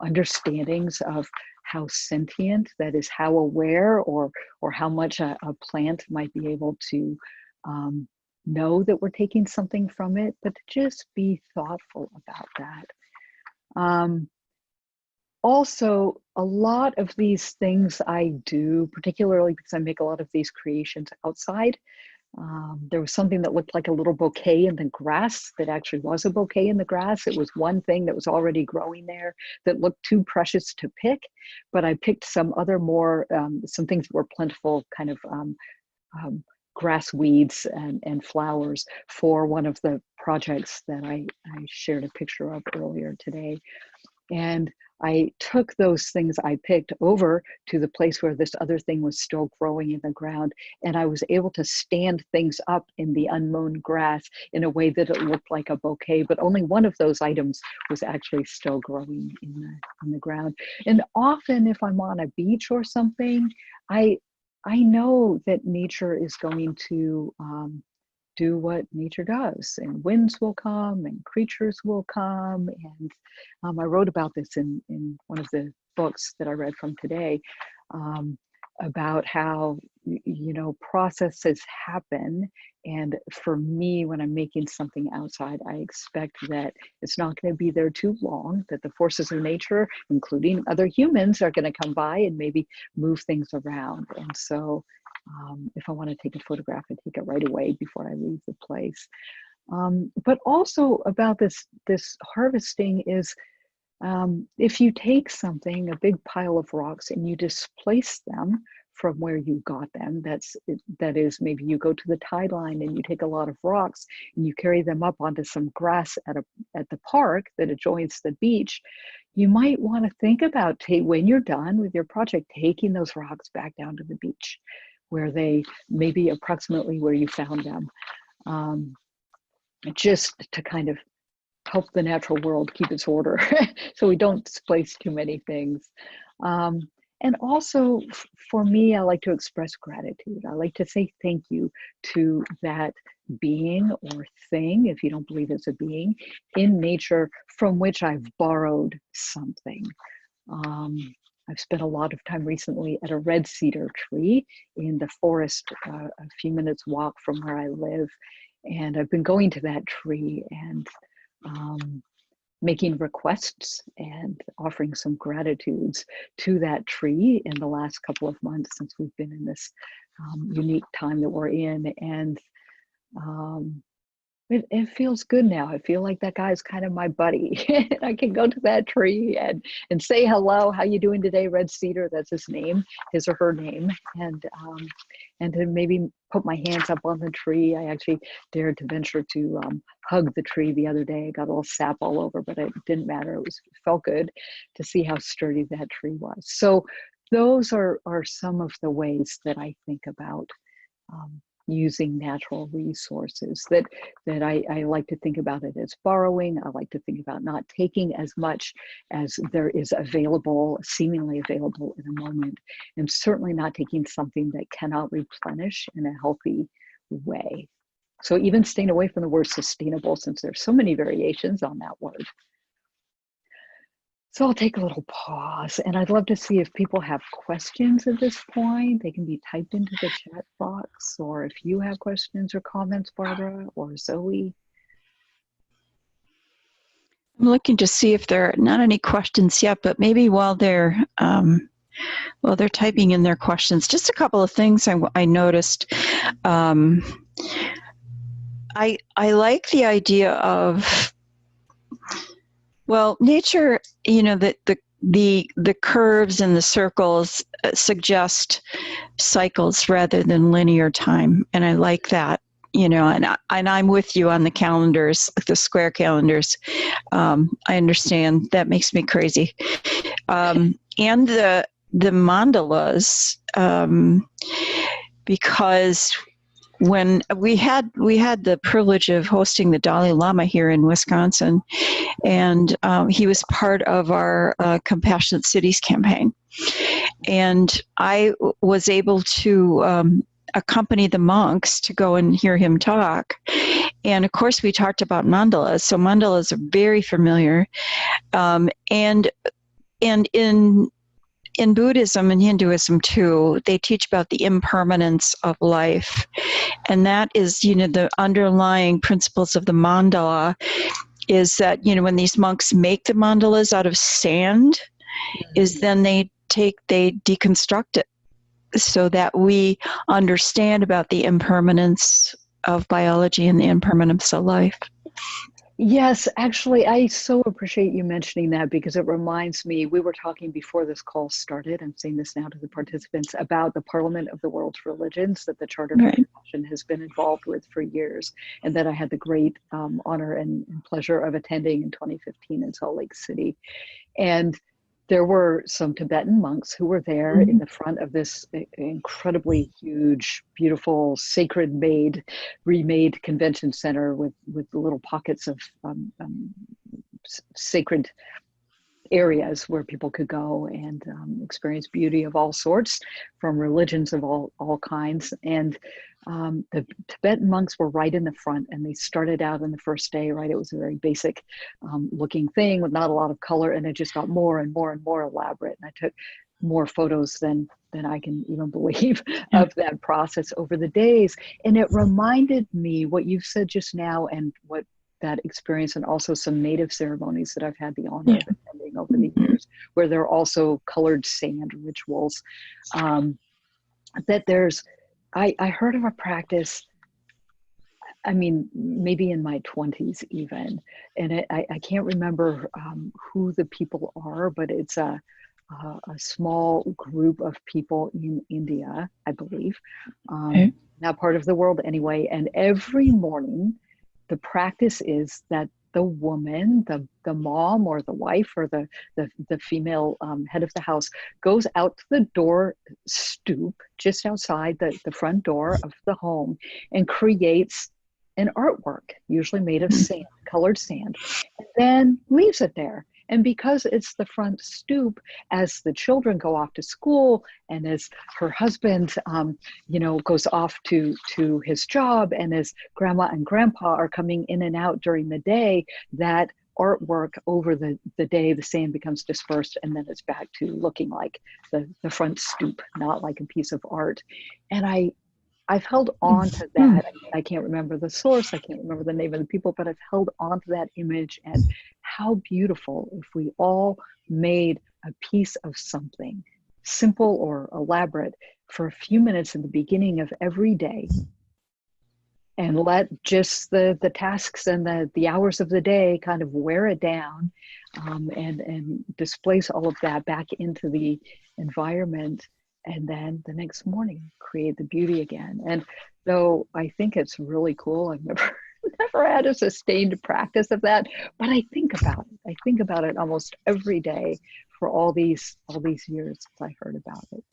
understandings of how sentient, that is, how aware or how much a plant might be able to know that we're taking something from it, but just be thoughtful about that. Also, a lot of these things I do, particularly because I make a lot of these creations outside. There was something that looked like a little bouquet in the grass that actually was a bouquet in the grass. It was one thing that was already growing there that looked too precious to pick, but I picked some other more, some things that were plentiful, kind of grass weeds and flowers for one of the projects that I shared a picture of earlier today. And I took those things I picked over to the place where this other thing was still growing in the ground. And I was able to stand things up in the unmown grass in a way that it looked like a bouquet, but only one of those items was actually still growing in the ground. And often if I'm on a beach or something, I know that nature is going to do what nature does, and winds will come and creatures will come. And I wrote about this in one of the books that I read from today, about how, you know, processes happen. And for me, when I'm making something outside, I expect that it's not going to be there too long, that the forces of nature, including other humans, are going to come by and maybe move things around. And so if I want to take a photograph, I take it right away before I leave the place. But also about this harvesting is, if you take something, a big pile of rocks, and you displace them from where you got them, that is, maybe you go to the tide line and you take a lot of rocks and you carry them up onto some grass at the park that adjoins the beach, you might want to think about, when you're done with your project, taking those rocks back down to the beach, where they may be approximately where you found them, just to kind of help the natural world keep its order so we don't displace too many things. And also for me, I like to express gratitude. I like to say thank you to that being or thing, if you don't believe it's a being, in nature from which I've borrowed something. Um, I've spent a lot of time recently at a red cedar tree in the forest, a few minutes walk from where I live. And I've been going to that tree and making requests and offering some gratitudes to that tree in the last couple of months since we've been in this unique time that we're in. And um, it feels good now. I feel like that guy is kind of my buddy. I can go to that tree and say hello. How you doing today, Red Cedar? That's his name, his or her name. And to maybe put my hands up on the tree. I actually dared to venture to hug the tree the other day. I got a little sap all over, but it didn't matter. It felt good to see how sturdy that tree was. So those are some of the ways that I think about using natural resources, that I like to think about it as borrowing. I like to think about not taking as much as there is available, seemingly available in a moment, and certainly not taking something that cannot replenish in a healthy way. So even staying away from the word sustainable, since there's so many variations on that word. So I'll take a little pause, and I'd love to see if people have questions at this point. They can be typed into the chat box, or if you have questions or comments, Barbara or Zoe. I'm looking to see if there are not any questions yet, but maybe while they're typing in their questions, just a couple of things I noticed. I like the idea of, well, nature, you know, the curves and the circles suggest cycles rather than linear time, and I like that, you know. And I'm with you on the calendars, the square calendars. I understand that makes me crazy, and the mandalas, because when we had the privilege of hosting the Dalai Lama here in Wisconsin, and he was part of our Compassionate Cities campaign, and I was able to accompany the monks to go and hear him talk. And of course, we talked about mandalas. So mandalas are very familiar, and in Buddhism and Hinduism too, they teach about the impermanence of life. And that is, you know, the underlying principles of the mandala is that, you know, when these monks make the mandalas out of sand, is then they deconstruct it so that we understand about the impermanence of biology and the impermanence of life. Yes, actually, I so appreciate you mentioning that, because it reminds me, we were talking before this call started, I'm saying this now to the participants, about the Parliament of the World's Religions that the Charter for Compassion has been involved with for years, and that I had the great honor and pleasure of attending in 2015 in Salt Lake City. And there were some Tibetan monks who were there in the front of this incredibly huge, beautiful, remade convention center with little pockets of sacred areas where people could go and experience beauty of all sorts, from religions of all kinds. And the Tibetan monks were right in the front, and they started out in the first day, right? It was a very basic looking thing with not a lot of color, and it just got more and more and more elaborate. And I took more photos than I can even believe of that process over the days. And it reminded me what you've said just now, and what that experience, and also some native ceremonies that I've had the honor of attending over the years, where there are also colored sand rituals. That there's, I heard of a practice, I mean, maybe in my 20s even, and I can't remember who the people are, but it's a small group of people in India, I believe, not part of the world anyway. And every morning, the practice is that the woman, the mom or the wife or the female head of the house, goes out to the door stoop just outside the front door of the home, and creates an artwork, usually made of sand, colored sand, and then leaves it there. And because it's the front stoop, as the children go off to school and as her husband, goes off to his job, and as grandma and grandpa are coming in and out during the day, that artwork over the day, the sand becomes dispersed, and then it's back to looking like the front stoop, not like a piece of art. And I've held on to that. I can't remember the source, I can't remember the name of the people, but I've held on to that image. And how beautiful if we all made a piece of something, simple or elaborate, for a few minutes in the beginning of every day, and let just the tasks and the hours of the day kind of wear it down, and displace all of that back into the environment, and then the next morning create the beauty again. And though I think it's really cool, I've never had a sustained practice of that, but I think about it almost every day for all these years since I heard about it.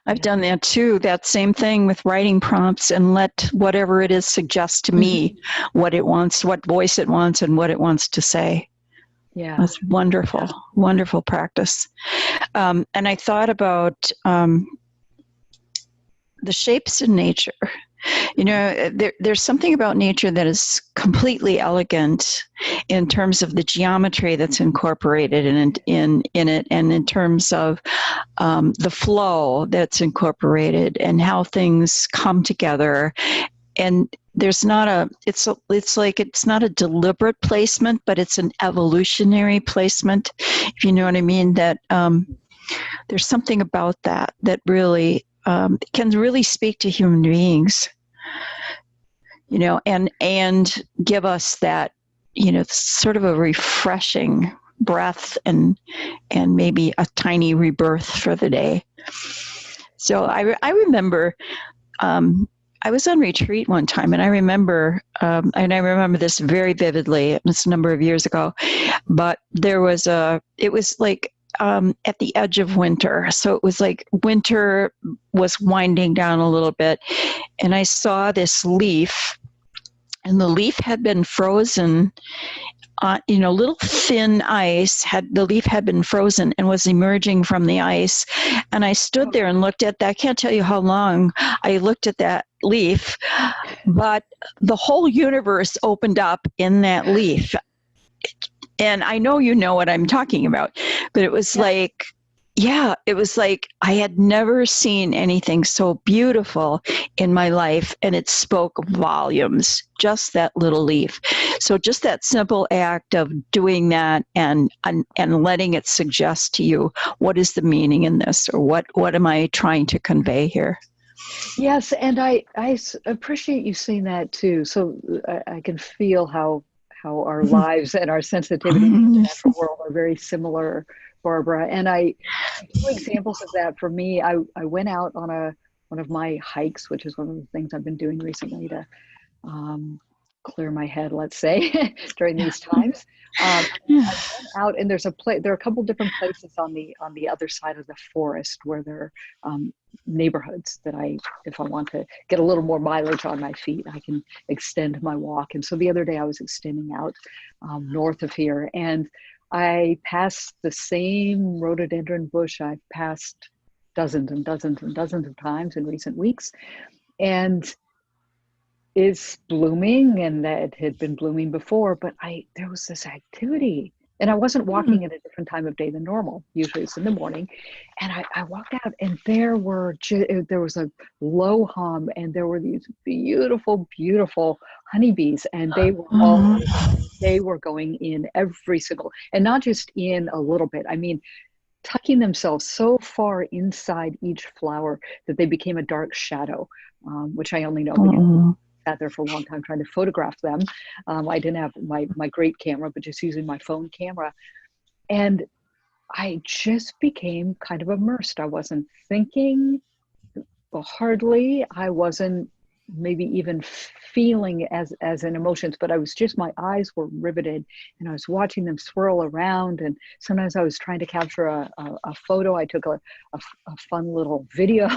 I've done that too, that same thing with writing prompts, and let whatever it is suggest to me what it wants, what voice it wants, and what it wants to say. Yeah. That's wonderful, wonderful practice. And I thought about the shapes in nature. There's something about nature that is completely elegant in terms of the geometry that's incorporated in it, and in terms of the flow that's incorporated, and how things come together. And there's not it's not a deliberate placement, but it's an evolutionary placement, if you know what I mean. That there's something about that really can really speak to human beings, and give us that, sort of a refreshing breath, and maybe a tiny rebirth for the day. So I remember I was on retreat one time, and I remember this very vividly. It was a number of years ago, but it was like at the edge of winter. So it was like winter was winding down a little bit, and I saw this leaf, and the leaf had been frozen. Little thin ice the leaf had been frozen and was emerging from the ice. And I stood there and looked at that. I can't tell you how long I looked at that leaf, but the whole universe opened up in that leaf. And I know you know what I'm talking about, but it was it was like I had never seen anything so beautiful in my life, and it spoke volumes, just that little leaf. So just that simple act of doing that and letting it suggest to you, what is the meaning in this, or what am I trying to convey here? Yes, and I appreciate you saying that too. So I can feel how our lives and our sensitivity to the natural world are very similar, Barbara. And two examples of that for me, I went out on one of my hikes, which is one of the things I've been doing recently to clear my head, let's say, during these times. I went out, and there are a couple different places on the other side of the forest where there are neighborhoods that if I want to get a little more mileage on my feet, I can extend my walk. And so the other day I was extending out north of here, and I passed the same rhododendron bush I've passed dozens and dozens and dozens of times in recent weeks. And it's blooming, and that had been blooming before, but there was this activity, and I wasn't walking at a different time of day than normal. Usually it's in the morning. And I walked out, and there was a low hum, and there were these beautiful, beautiful honeybees, and they were going in every single, and not just in a little bit. I mean, tucking themselves so far inside each flower that they became a dark shadow, which I only know because I sat there for a long time trying to photograph them. I didn't have my great camera, but just using my phone camera. And I just became kind of immersed. I wasn't thinking hardly. I wasn't maybe even feeling as in emotions, but I was just, my eyes were riveted and I was watching them swirl around. And sometimes I was trying to capture a photo. I took a fun little video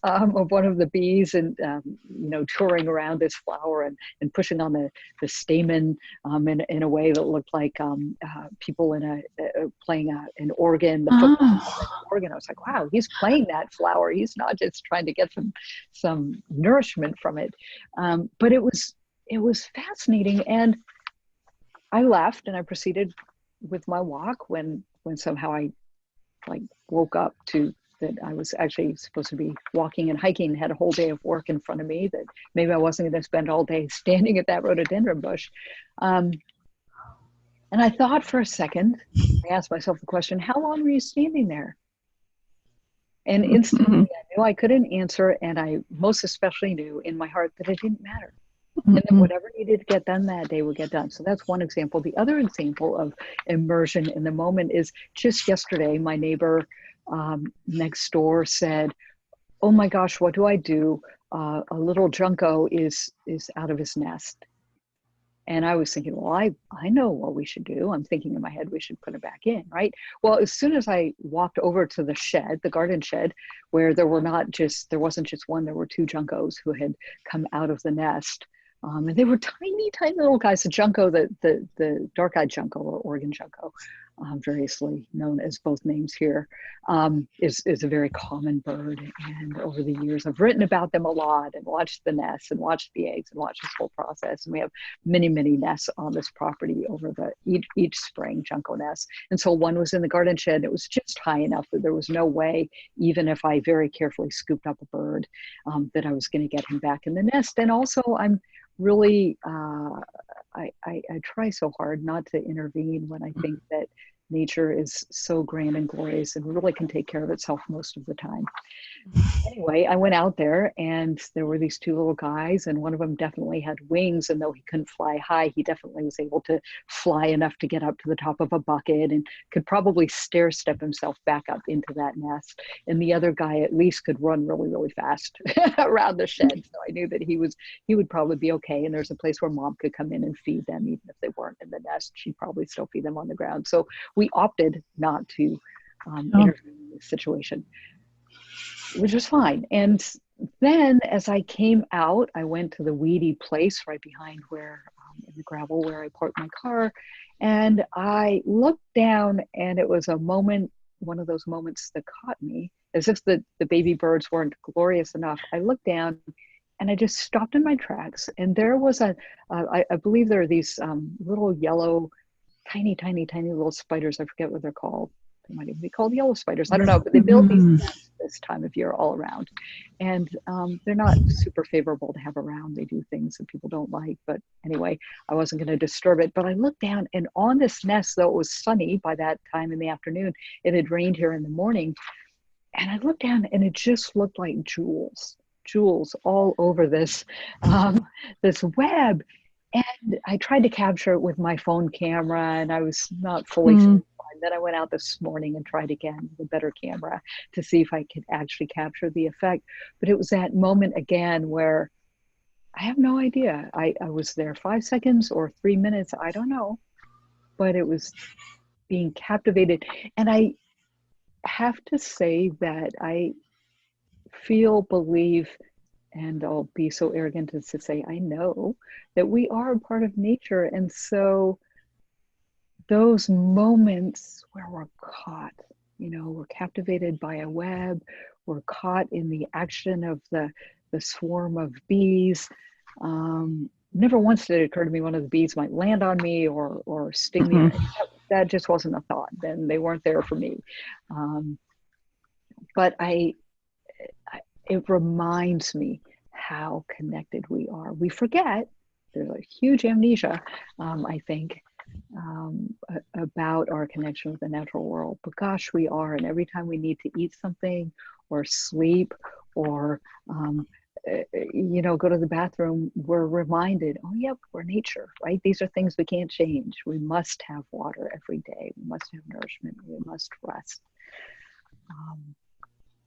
of one of the bees and, you know, touring around this flower and pushing on the stamen in a way that looked like people in playing an organ, the foot organ. I was like, wow, he's playing that flower. He's not just trying to get some nourishment from it. But it was fascinating. And I left and I proceeded with my walk when somehow I like woke up to that I was actually supposed to be walking and hiking, had a whole day of work in front of me, that maybe I wasn't going to spend all day standing at that rhododendron bush. And I thought for a second, I asked myself the question, how long were you standing there? And instantly I knew I couldn't answer. And I most especially knew in my heart that it didn't matter. And then whatever needed to get done that day would get done. So that's one example. The other example of immersion in the moment is just yesterday, my neighbor next door said, oh my gosh, what do I do? A little junco is out of his nest. And I was thinking, well, I know what we should do. I'm thinking in my head, we should put it back in, right? Well, as soon as I walked over to the shed, the garden shed, where there wasn't just one, there were two juncos who had come out of the nest. And they were tiny, tiny little guys. The junco, the dark-eyed junco or Oregon junco, variously known as both names here, is a very common bird. And over the years, I've written about them a lot and watched the nests and watched the eggs and watched this whole process. And we have many, many nests on this property over each spring, junco nests. And so one was in the garden shed. It was just high enough that there was no way, even if I very carefully scooped up a bird, that I was going to get him back in the nest. And also, I'm really, I try so hard not to intervene when I think that nature is so grand and glorious and really can take care of itself most of the time. Anyway, I went out there and there were these two little guys, and one of them definitely had wings, and though he couldn't fly high, he definitely was able to fly enough to get up to the top of a bucket and could probably stair step himself back up into that nest. And the other guy at least could run really, really fast around the shed. So I knew that he would probably be okay. And there's a place where mom could come in and feed them, even if they weren't in the nest. She'd probably still feed them on the ground. So we opted not to intervene in this situation, which was fine. And then as I came out, I went to the weedy place right behind where, in the gravel where I parked my car. And I looked down and it was a moment, one of those moments that caught me, as if the baby birds weren't glorious enough. I looked down and I just stopped in my tracks. And there was I believe there are these little yellow, tiny, tiny, tiny little spiders. I forget what they're called. They might even be called yellow spiders. I don't know, but they build these nests this time of year all around. And they're not super favorable to have around. They do things that people don't like. But anyway, I wasn't going to disturb it. But I looked down, and on this nest, though it was sunny by that time in the afternoon, it had rained here in the morning. And I looked down and it just looked like jewels all over this, this web. And I tried to capture it with my phone camera, and I was not fully satisfied. Then I went out this morning and tried again with a better camera to see if I could actually capture the effect. But it was that moment again where I have no idea. I was there 5 seconds or 3 minutes, I don't know. But it was being captivated. And I have to say that I believe, and I'll be so arrogant as to say I know that we are a part of nature. And so those moments where we're caught, we're captivated by a web, we're caught in the action of the swarm of bees. Never once did it occur to me one of the bees might land on me or sting me. That just wasn't a thought. Then they weren't there for me. But it reminds me how connected we are. We forget, there's a huge amnesia, I think, about our connection with the natural world. But gosh, we are. And every time we need to eat something or sleep or, go to the bathroom, we're reminded, oh, yeah, we're nature, right? These are things we can't change. We must have water every day. We must have nourishment. We must rest.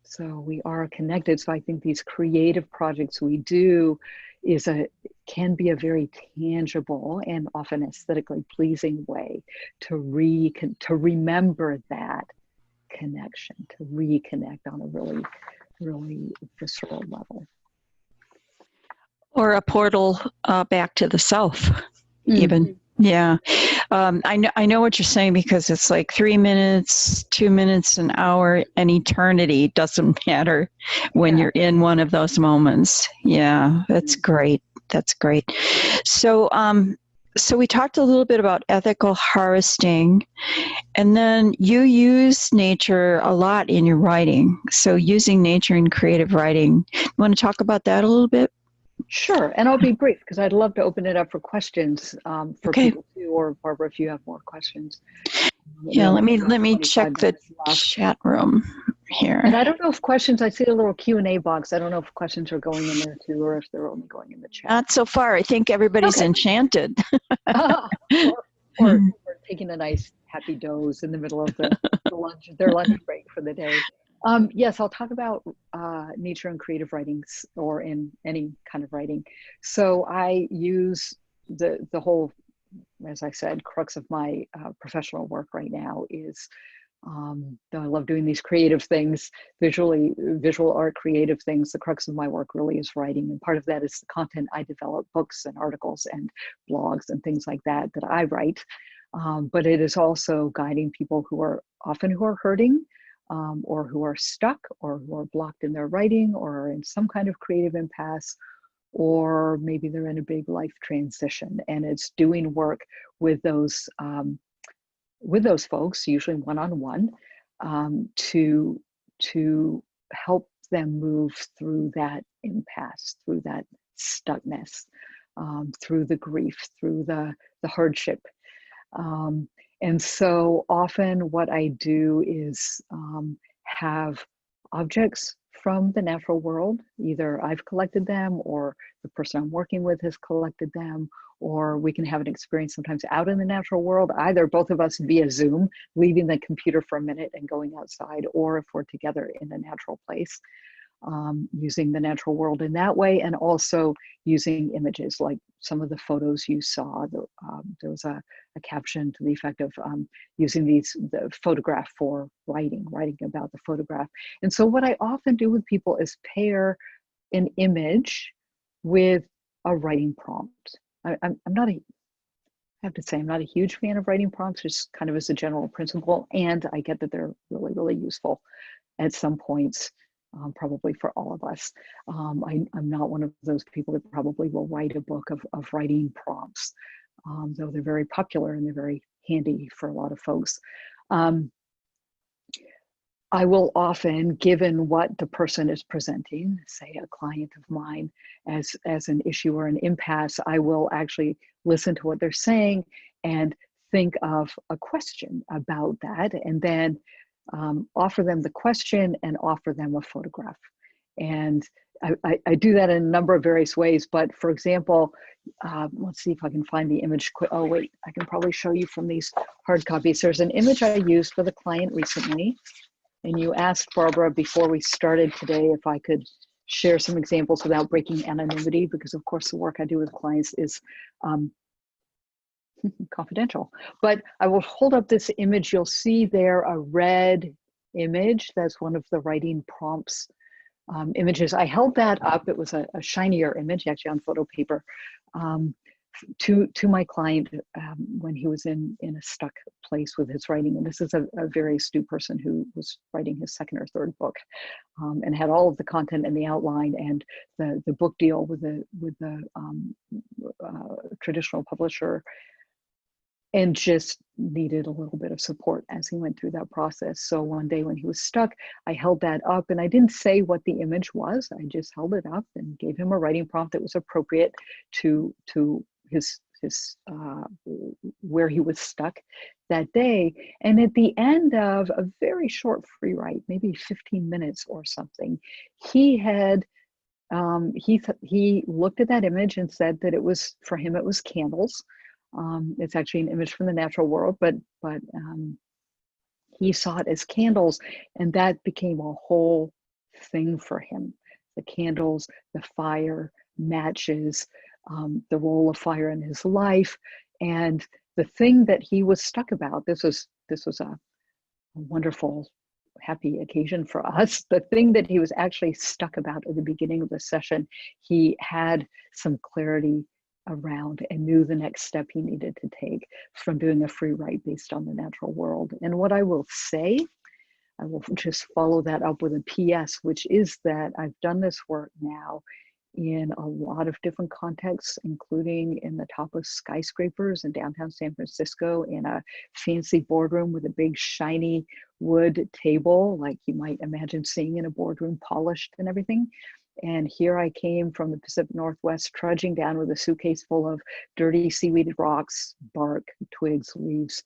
So we are connected. So I think these creative projects we do can be a very tangible and often aesthetically pleasing way to remember that connection, to reconnect on a really, really visceral level. Or a portal back to the self, even. Yeah. I know what you're saying, because it's like 3 minutes, 2 minutes, an hour, an eternity doesn't matter when you're in one of those moments. Yeah, that's great. That's great. So, so we talked a little bit about ethical harvesting, and then you use nature a lot in your writing. So using nature in creative writing. You want to talk about that a little bit? Sure, and I'll be brief because I'd love to open it up for questions for people too, or Barbara, if you have more questions. Yeah, let me check the chat room here. And I don't know if questions, I see a little Q&A box. I don't know if questions are going in there too, or if they're only going in the chat. Not so far. I think everybody's enchanted. or taking a nice happy doze in the middle of their lunch break for the day. Yes, I'll talk about nature and creative writings, or in any kind of writing. So I use the whole, as I said, crux of my professional work right now is I love doing these creative things, visual art, creative things. The crux of my work really is writing. And part of that is the content I develop, books and articles and blogs and things like that I write. But it is also guiding people who are hurting, or who are stuck, or who are blocked in their writing, or are in some kind of creative impasse, or maybe they're in a big life transition. And it's doing work with those folks, usually one-on-one, to help them move through that impasse, through that stuckness, through the grief, through the hardship. And so often what I do is have objects from the natural world. Either I've collected them, or the person I'm working with has collected them, or we can have an experience sometimes out in the natural world, either both of us via Zoom, leaving the computer for a minute and going outside, or if we're together in a natural place, using the natural world in that way, and also using images like some of the photos you saw. There was a caption to the effect of using the photograph for writing about the photograph. And so what I often do with people is pair an image with a writing prompt. I'm not I have to say, I'm not a huge fan of writing prompts, just kind of as a general principle. And I get that they're really, really useful at some points, probably for all of us. I'm not one of those people that probably will write a book of writing prompts, though they're very popular and they're very handy for a lot of folks. I will often, given what the person is presenting, say a client of mine, as an issue or an impasse, I will actually listen to what they're saying and think of a question about that, and then offer them the question and offer them a photograph. And I do that in a number of various ways, but for example, let's see if I can find the image quick. Oh wait, I can probably show you from these hard copies. There's an image I used with a client recently. And you asked, Barbara, before we started today, if I could share some examples without breaking anonymity, because of course the work I do with clients is confidential. But I will hold up this image. You'll see there a red image. That's one of the writing prompts images. I held that up. It was a shinier image, actually on photo paper, to my client when he was in a stuck place with his writing. And this is a very astute person who was writing his second or third book, and had all of the content and the outline and the book deal with the traditional publisher, and just needed a little bit of support as he went through that process. So one day when he was stuck, I held that up, and I didn't say what the image was. I just held it up and gave him a writing prompt that was appropriate to his where he was stuck that day. And at the end of a very short free write, maybe 15 minutes or something, he had he looked at that image and said that it was, for him, it was candles. It's actually an image from the natural world, but he saw it as candles, and that became a whole thing for him. The candles, the fire, matches, the role of fire in his life, and the thing that he was stuck about. This was a wonderful, happy occasion for us. The thing that he was actually stuck about at the beginning of the session, he had some clarity around and knew the next step he needed to take from doing a free write based on the natural world. And what I will say, I will just follow that up with a PS, which is that I've done this work now in a lot of different contexts, including in the top of skyscrapers in downtown San Francisco, in a fancy boardroom with a big shiny wood table, like you might imagine seeing in a boardroom, polished and everything. And here I came from the Pacific Northwest, trudging down with a suitcase full of dirty seaweeded rocks, bark, twigs, leaves,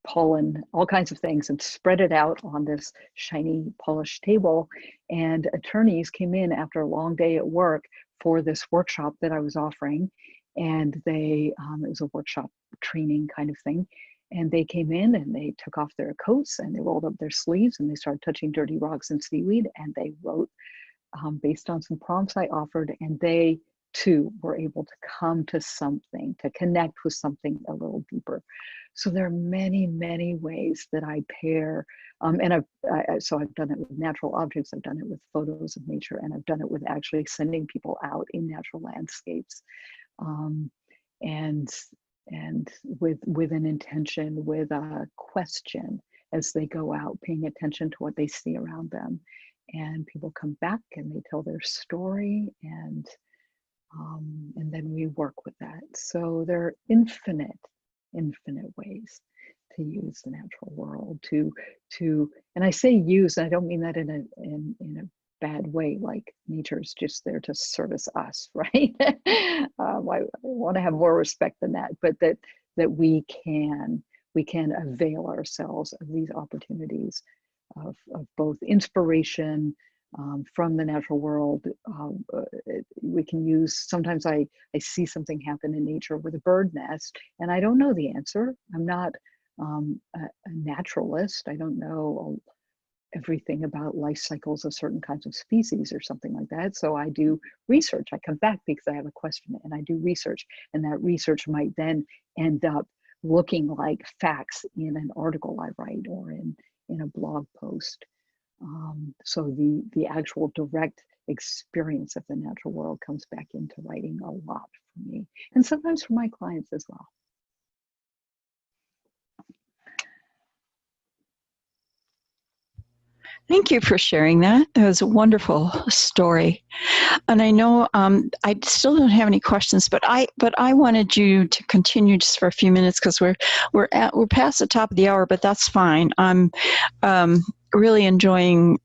pollen, all kinds of things, and spread it out on this shiny polished table. And attorneys came in after a long day at work for this workshop that I was offering. And it was a workshop training kind of thing. And they came in and they took off their coats and they rolled up their sleeves and they started touching dirty rocks and seaweed. And they wrote based on some prompts I offered. And they too were able to come to something, to connect with something a little deeper. So there are many, many ways that I pair, so I've done it with natural objects, I've done it with photos of nature, and I've done it with actually sending people out in natural landscapes, and with an intention, with a question as they go out, paying attention to what they see around them, and people come back and they tell their story, and then we work with that. So there are infinite ways to use the natural world to and I say use, and I don't mean that in a bad way, like nature's just there to service us, right? I want to have more respect than that, but that we can avail ourselves of these opportunities of both inspiration from the natural world. We can use, sometimes I see something happen in nature with a bird nest, and I don't know the answer. I'm not a naturalist. I don't know everything about life cycles of certain kinds of species or something like that. So I do research. I come back because I have a question and I do research, and that research might then end up looking like facts in an article I write or in a blog post. So the actual direct experience of the natural world comes back into writing a lot for me, and sometimes for my clients as well. Thank you for sharing that. That was a wonderful story. And I know I still don't have any questions, but I wanted you to continue just for a few minutes because we're past the top of the hour, but that's fine. I'm really enjoying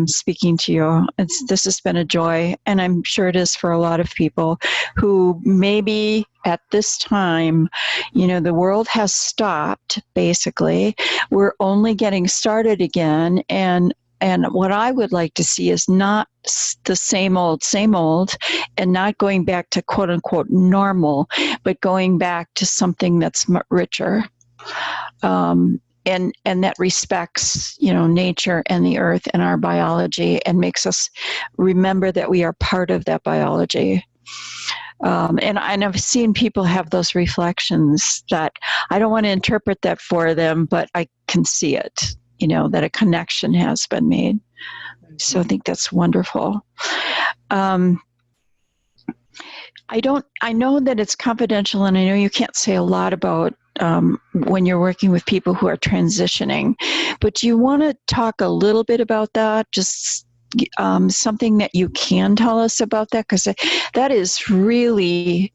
speaking to you. This has been a joy, and I'm sure it is for a lot of people who maybe at this time, the world has stopped, basically. We're only getting started again, and what I would like to see is not the same old, and not going back to quote unquote normal, but going back to something that's richer. And that respects, nature and the earth and our biology, and makes us remember that we are part of that biology. And I've seen people have those reflections that I don't want to interpret that for them, but I can see it, that a connection has been made. Mm-hmm. So I think that's wonderful. I know that it's confidential, and I know you can't say a lot about when you're working with people who are transitioning, but do you want to talk a little bit about that? Just something that you can tell us about that, because that is really,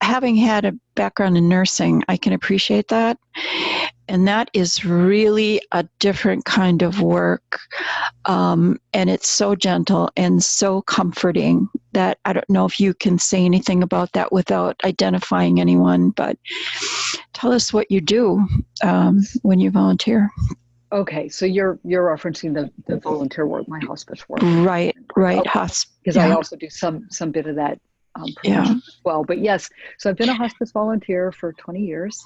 having had a background in nursing, I can appreciate that. And that is really a different kind of work. And it's so gentle and so comforting that I don't know if you can say anything about that without identifying anyone, but tell us what you do when you volunteer. Okay, so you're referencing the volunteer work, my hospice work. Right. Okay. Because I also do some bit of that profession as well. But yes, so I've been a hospice volunteer for 20 years.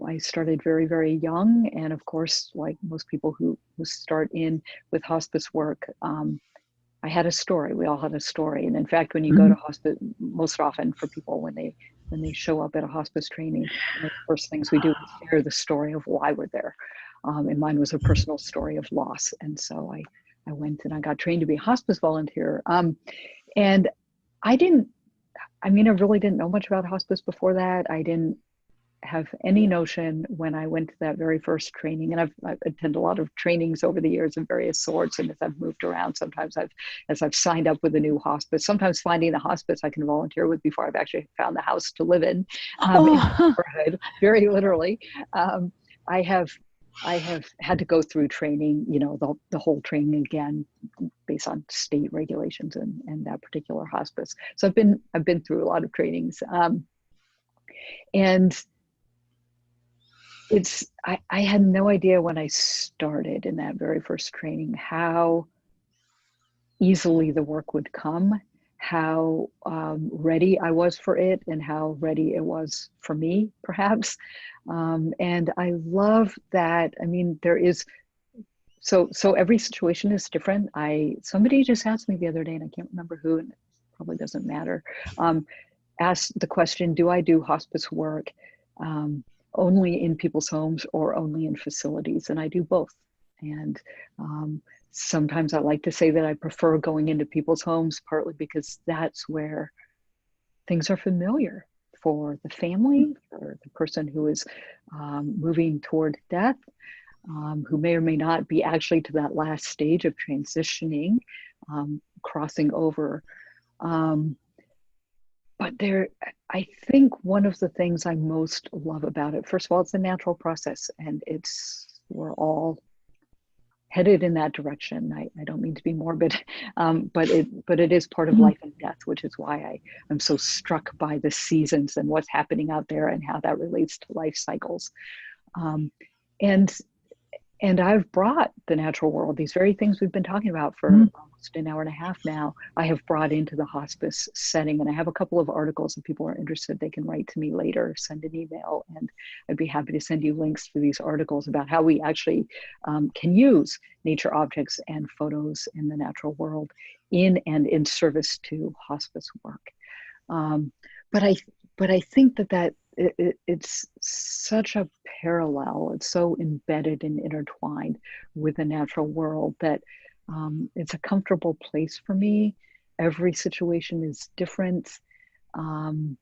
I started very, very young. And of course, like most people who start in with hospice work, I had a story. We all had a story. And in fact, when you go to hospice, most often for people when they show up at a hospice training, one of the first things we do is share the story of why we're there. And mine was a personal story of loss. And so I went and I got trained to be a hospice volunteer. And I didn't, I mean, I really didn't know much about hospice before that. I didn't have any notion when I went to that very first training, and I've attended a lot of trainings over the years of various sorts. And as I've moved around, sometimes as I've signed up with a new hospice, sometimes finding the hospice I can volunteer with before I've actually found the house to live in the neighborhood, very literally. I have had to go through training, you know, the whole training again, based on state regulations and that particular hospice. So I've been through a lot of trainings, and I had no idea when I started in that very first training how easily the work would come, how ready I was for it, and how ready it was for me, perhaps. And I love that. I mean, there is so every situation is different. Somebody just asked me the other day, and I can't remember who, and it probably doesn't matter. Asked the question, do I do hospice work only in people's homes or only in facilities? And I do both. And sometimes I like to say that I prefer going into people's homes, partly because that's where things are familiar for the family, for the person who is moving toward death, who may or may not be actually to that last stage of transitioning, crossing over. But I think one of the things I most love about it, first of all, it's a natural process, and we're all headed in that direction. I don't mean to be morbid, but it is part of life and death, which is why I'm so struck by the seasons and what's happening out there and how that relates to life cycles. And I've brought the natural world, these very things we've been talking about for almost an hour and a half now, I have brought into the hospice setting. And I have a couple of articles. If people are interested, they can write to me later, send an email, and I'd be happy to send you links to these articles about how we actually can use nature objects and photos in the natural world in service to hospice work. But I think that it's such a parallel. It's so embedded and intertwined with the natural world that it's a comfortable place for me. Every situation is different. You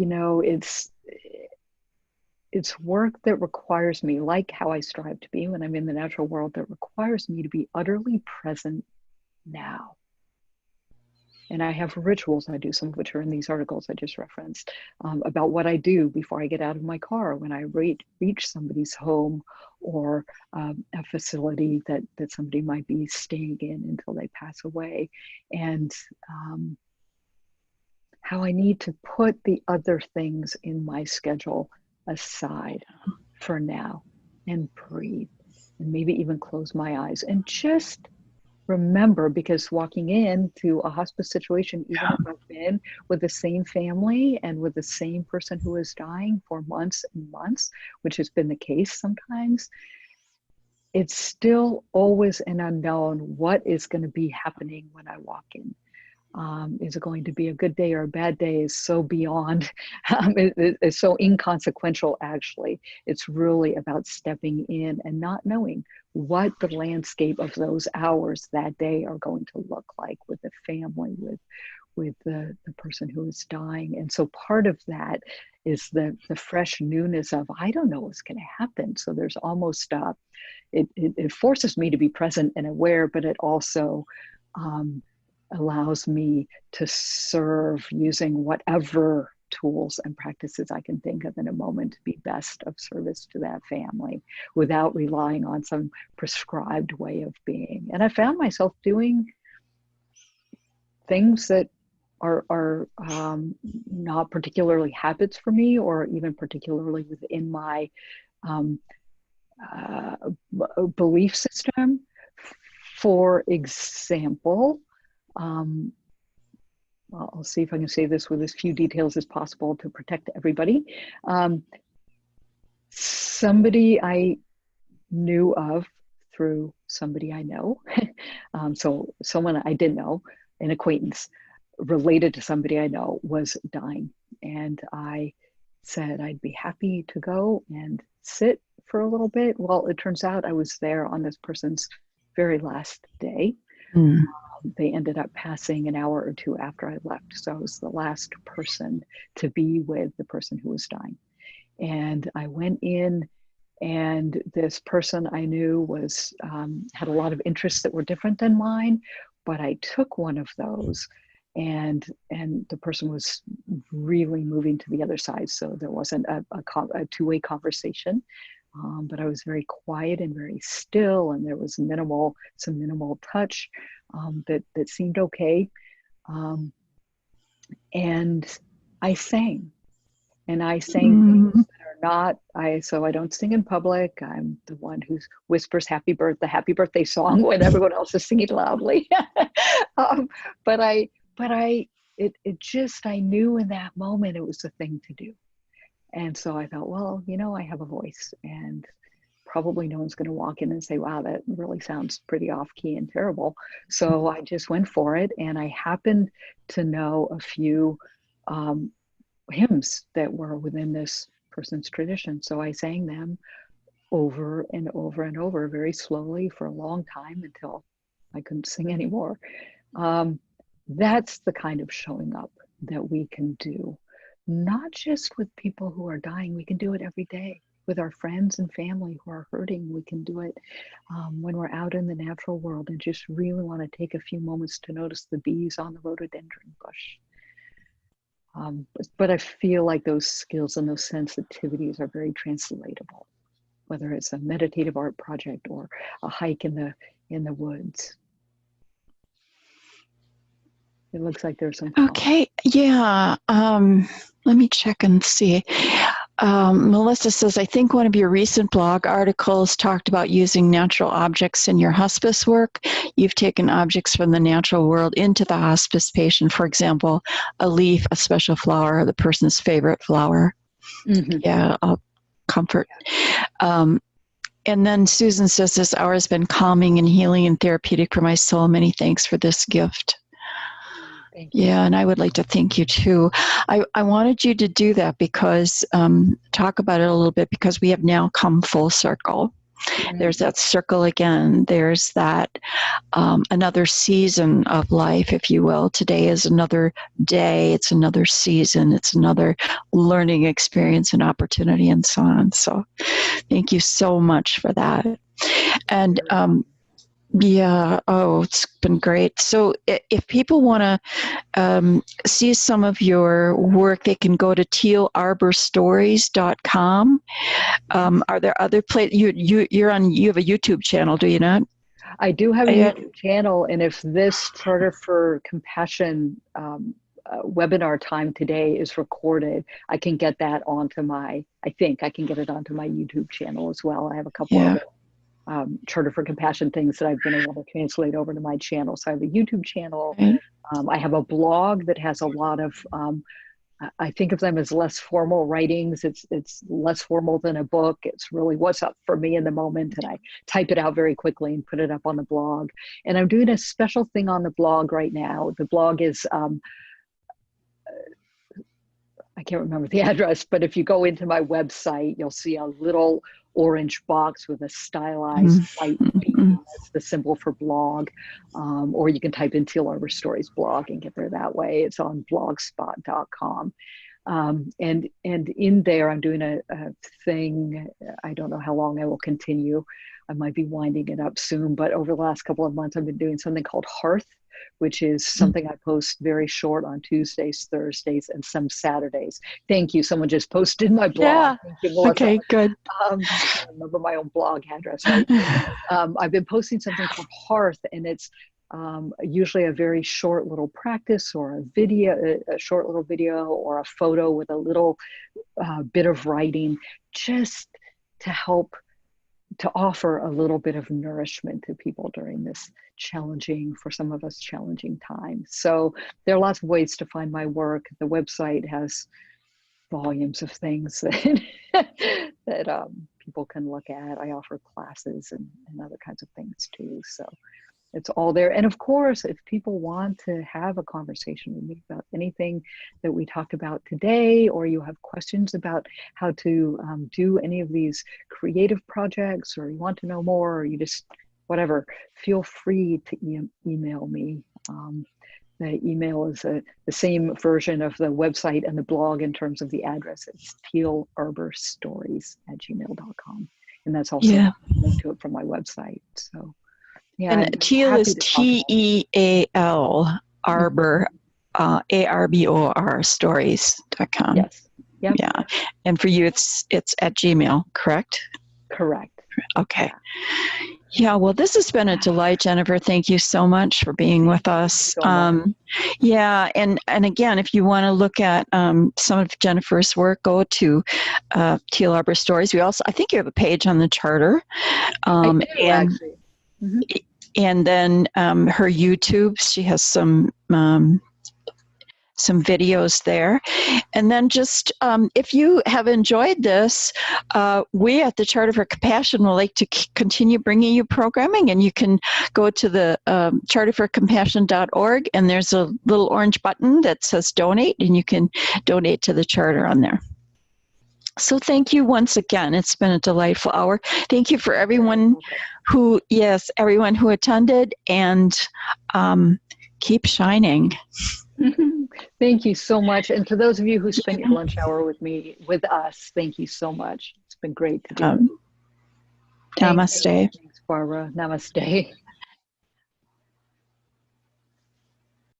know, it's work that requires me, like how I strive to be when I'm in the natural world, that requires me to be utterly present now. And I have rituals I do, some of which are in these articles I just referenced, about what I do before I get out of my car, when I reach somebody's home or a facility that somebody might be staying in until they pass away, and how I need to put the other things in my schedule aside for now and breathe, and maybe even close my eyes and just remember, because walking into a hospice situation, even if I've been with the same family and with the same person who is dying for months and months, which has been the case sometimes, it's still always an unknown what is going to be happening when I walk in. Is it going to be a good day or a bad day is so beyond, it's so inconsequential, actually. It's really about stepping in and not knowing what the landscape of those hours that day are going to look like with the family, with the person who is dying. And so part of that is the fresh newness of, I don't know what's going to happen. So there's almost, it forces me to be present and aware, but it also, allows me to serve using whatever tools and practices I can think of in a moment to be best of service to that family without relying on some prescribed way of being. And I found myself doing things that are not particularly habits for me, or even particularly within my belief system. For example, I'll see if I can say this with as few details as possible to protect everybody. Somebody I knew of through somebody I know. So someone I didn't know, an acquaintance related to somebody I know, was dying. And I said I'd be happy to go and sit for a little bit. Well, it turns out I was there on this person's very last day. Mm. They ended up passing an hour or two after I left. So I was the last person to be with the person who was dying. And I went in, and this person I knew was had a lot of interests that were different than mine, but I took one of those, and the person was really moving to the other side. So there wasn't a two-way conversation, but I was very quiet and very still, and there was some minimal touch that seemed okay, and I sang. And I sang things that are not, so I don't sing in public. I'm the one who whispers the happy birthday song when everyone else is singing loudly. um, but I, it just, I knew in that moment it was the thing to do. And so I thought, well, I have a voice, and probably no one's going to walk in and say, wow, that really sounds pretty off key and terrible. So I just went for it. And I happened to know a few hymns that were within this person's tradition. So I sang them over and over and over very slowly for a long time until I couldn't sing anymore. That's the kind of showing up that we can do, not just with people who are dying. We can do it every day with our friends and family who are hurting. We can do it when we're out in the natural world and just really want to take a few moments to notice the bees on the rhododendron bush. But I feel like those skills and those sensitivities are very translatable, whether it's a meditative art project or a hike in the woods. It looks like there's some comments. Okay, yeah. Let me check and see. Melissa says, I think one of your recent blog articles talked about using natural objects in your hospice work. You've taken objects from the natural world into the hospice patient, for example, a leaf, a special flower, the person's favorite flower. Mm-hmm. Yeah, comfort. And then Susan says, this hour has been calming and healing and therapeutic for my soul. Many thanks for this gift. Yeah, and I would like to thank you too. I wanted you to do that because, talk about it a little bit, because we have now come full circle. Mm-hmm. There's that circle again. There's that another season of life, if you will. Today is another day. It's another season. It's another learning experience and opportunity and so on. So thank you so much for that. And yeah, it's been great. So if people want to see some of your work, they can go to tealarborstories.com. Are there other places? You have a YouTube channel, do you not? I do have a YouTube channel, and if this Charter for Compassion webinar time today is recorded, I can get that onto I think I can get it onto my YouTube channel as well. I have a couple of Charter for Compassion things that I've been able to translate over to my channel. So I have a YouTube channel. I have a blog that has a lot of, I think of them as less formal writings. It's less formal than a book. It's really what's up for me in the moment. And I type it out very quickly and put it up on the blog. And I'm doing a special thing on the blog right now. The blog is, I can't remember the address, but if you go into my website, you'll see a little orange box with a stylized white bee. That's the symbol for blog. Or you can type in Teal Arbor Stories blog and get there that way. It's on blogspot.com. And in there, I'm doing a thing. I don't know how long I will continue. I might be winding it up soon, but over the last couple of months, I've been doing something called Hearth, which is something I post very short on Tuesdays, Thursdays, and some Saturdays. Thank you. Someone just posted my blog. Yeah. Thank you, Melissa. Okay, good. I can't remember my own blog address, right? I've been posting something called Hearth, and it's usually a very short little practice or a short little video or a photo with a little bit of writing, just to help to offer a little bit of nourishment to people during this challenging, for some of us, challenging time. So there are lots of ways to find my work. The website has volumes of things that people can look at. I offer classes and other kinds of things too. So it's all there. And of course, if people want to have a conversation with me about anything that we talked about today, or you have questions about how to do any of these creative projects, or you want to know more, or you just, whatever, feel free to email me. The email is the same version of the website and the blog in terms of the address. It's tealarborstories@gmail.com. And that's also a link to it from my website. So yeah, and I'm Teal happy is to talk about Teal, Arbor, ARBOR, stories.com. Yes. Yep. Yeah. And for you, it's at Gmail, correct? Correct. Okay. Yeah, well, this has been a delight, Jennifer. Thank you so much for being with us. So much. Yeah, and again, if you want to look at some of Jennifer's work, go to Teal Arbor Stories. We also, I think you have a page on the charter. I do, actually. Mm-hmm. And then her YouTube, she has some videos there. And then just, if you have enjoyed this, we at the Charter for Compassion would like to continue bringing you programming, and you can go to the charterforcompassion.org, and there's a little orange button that says donate, and you can donate to the Charter on there. So thank you once again. It's been a delightful hour. Thank you for everyone who attended, and keep shining. Thank you so much. And to those of you who spent your lunch hour with us, thank you so much. It's been great to do. Namaste. Thanks, Barbara. Namaste.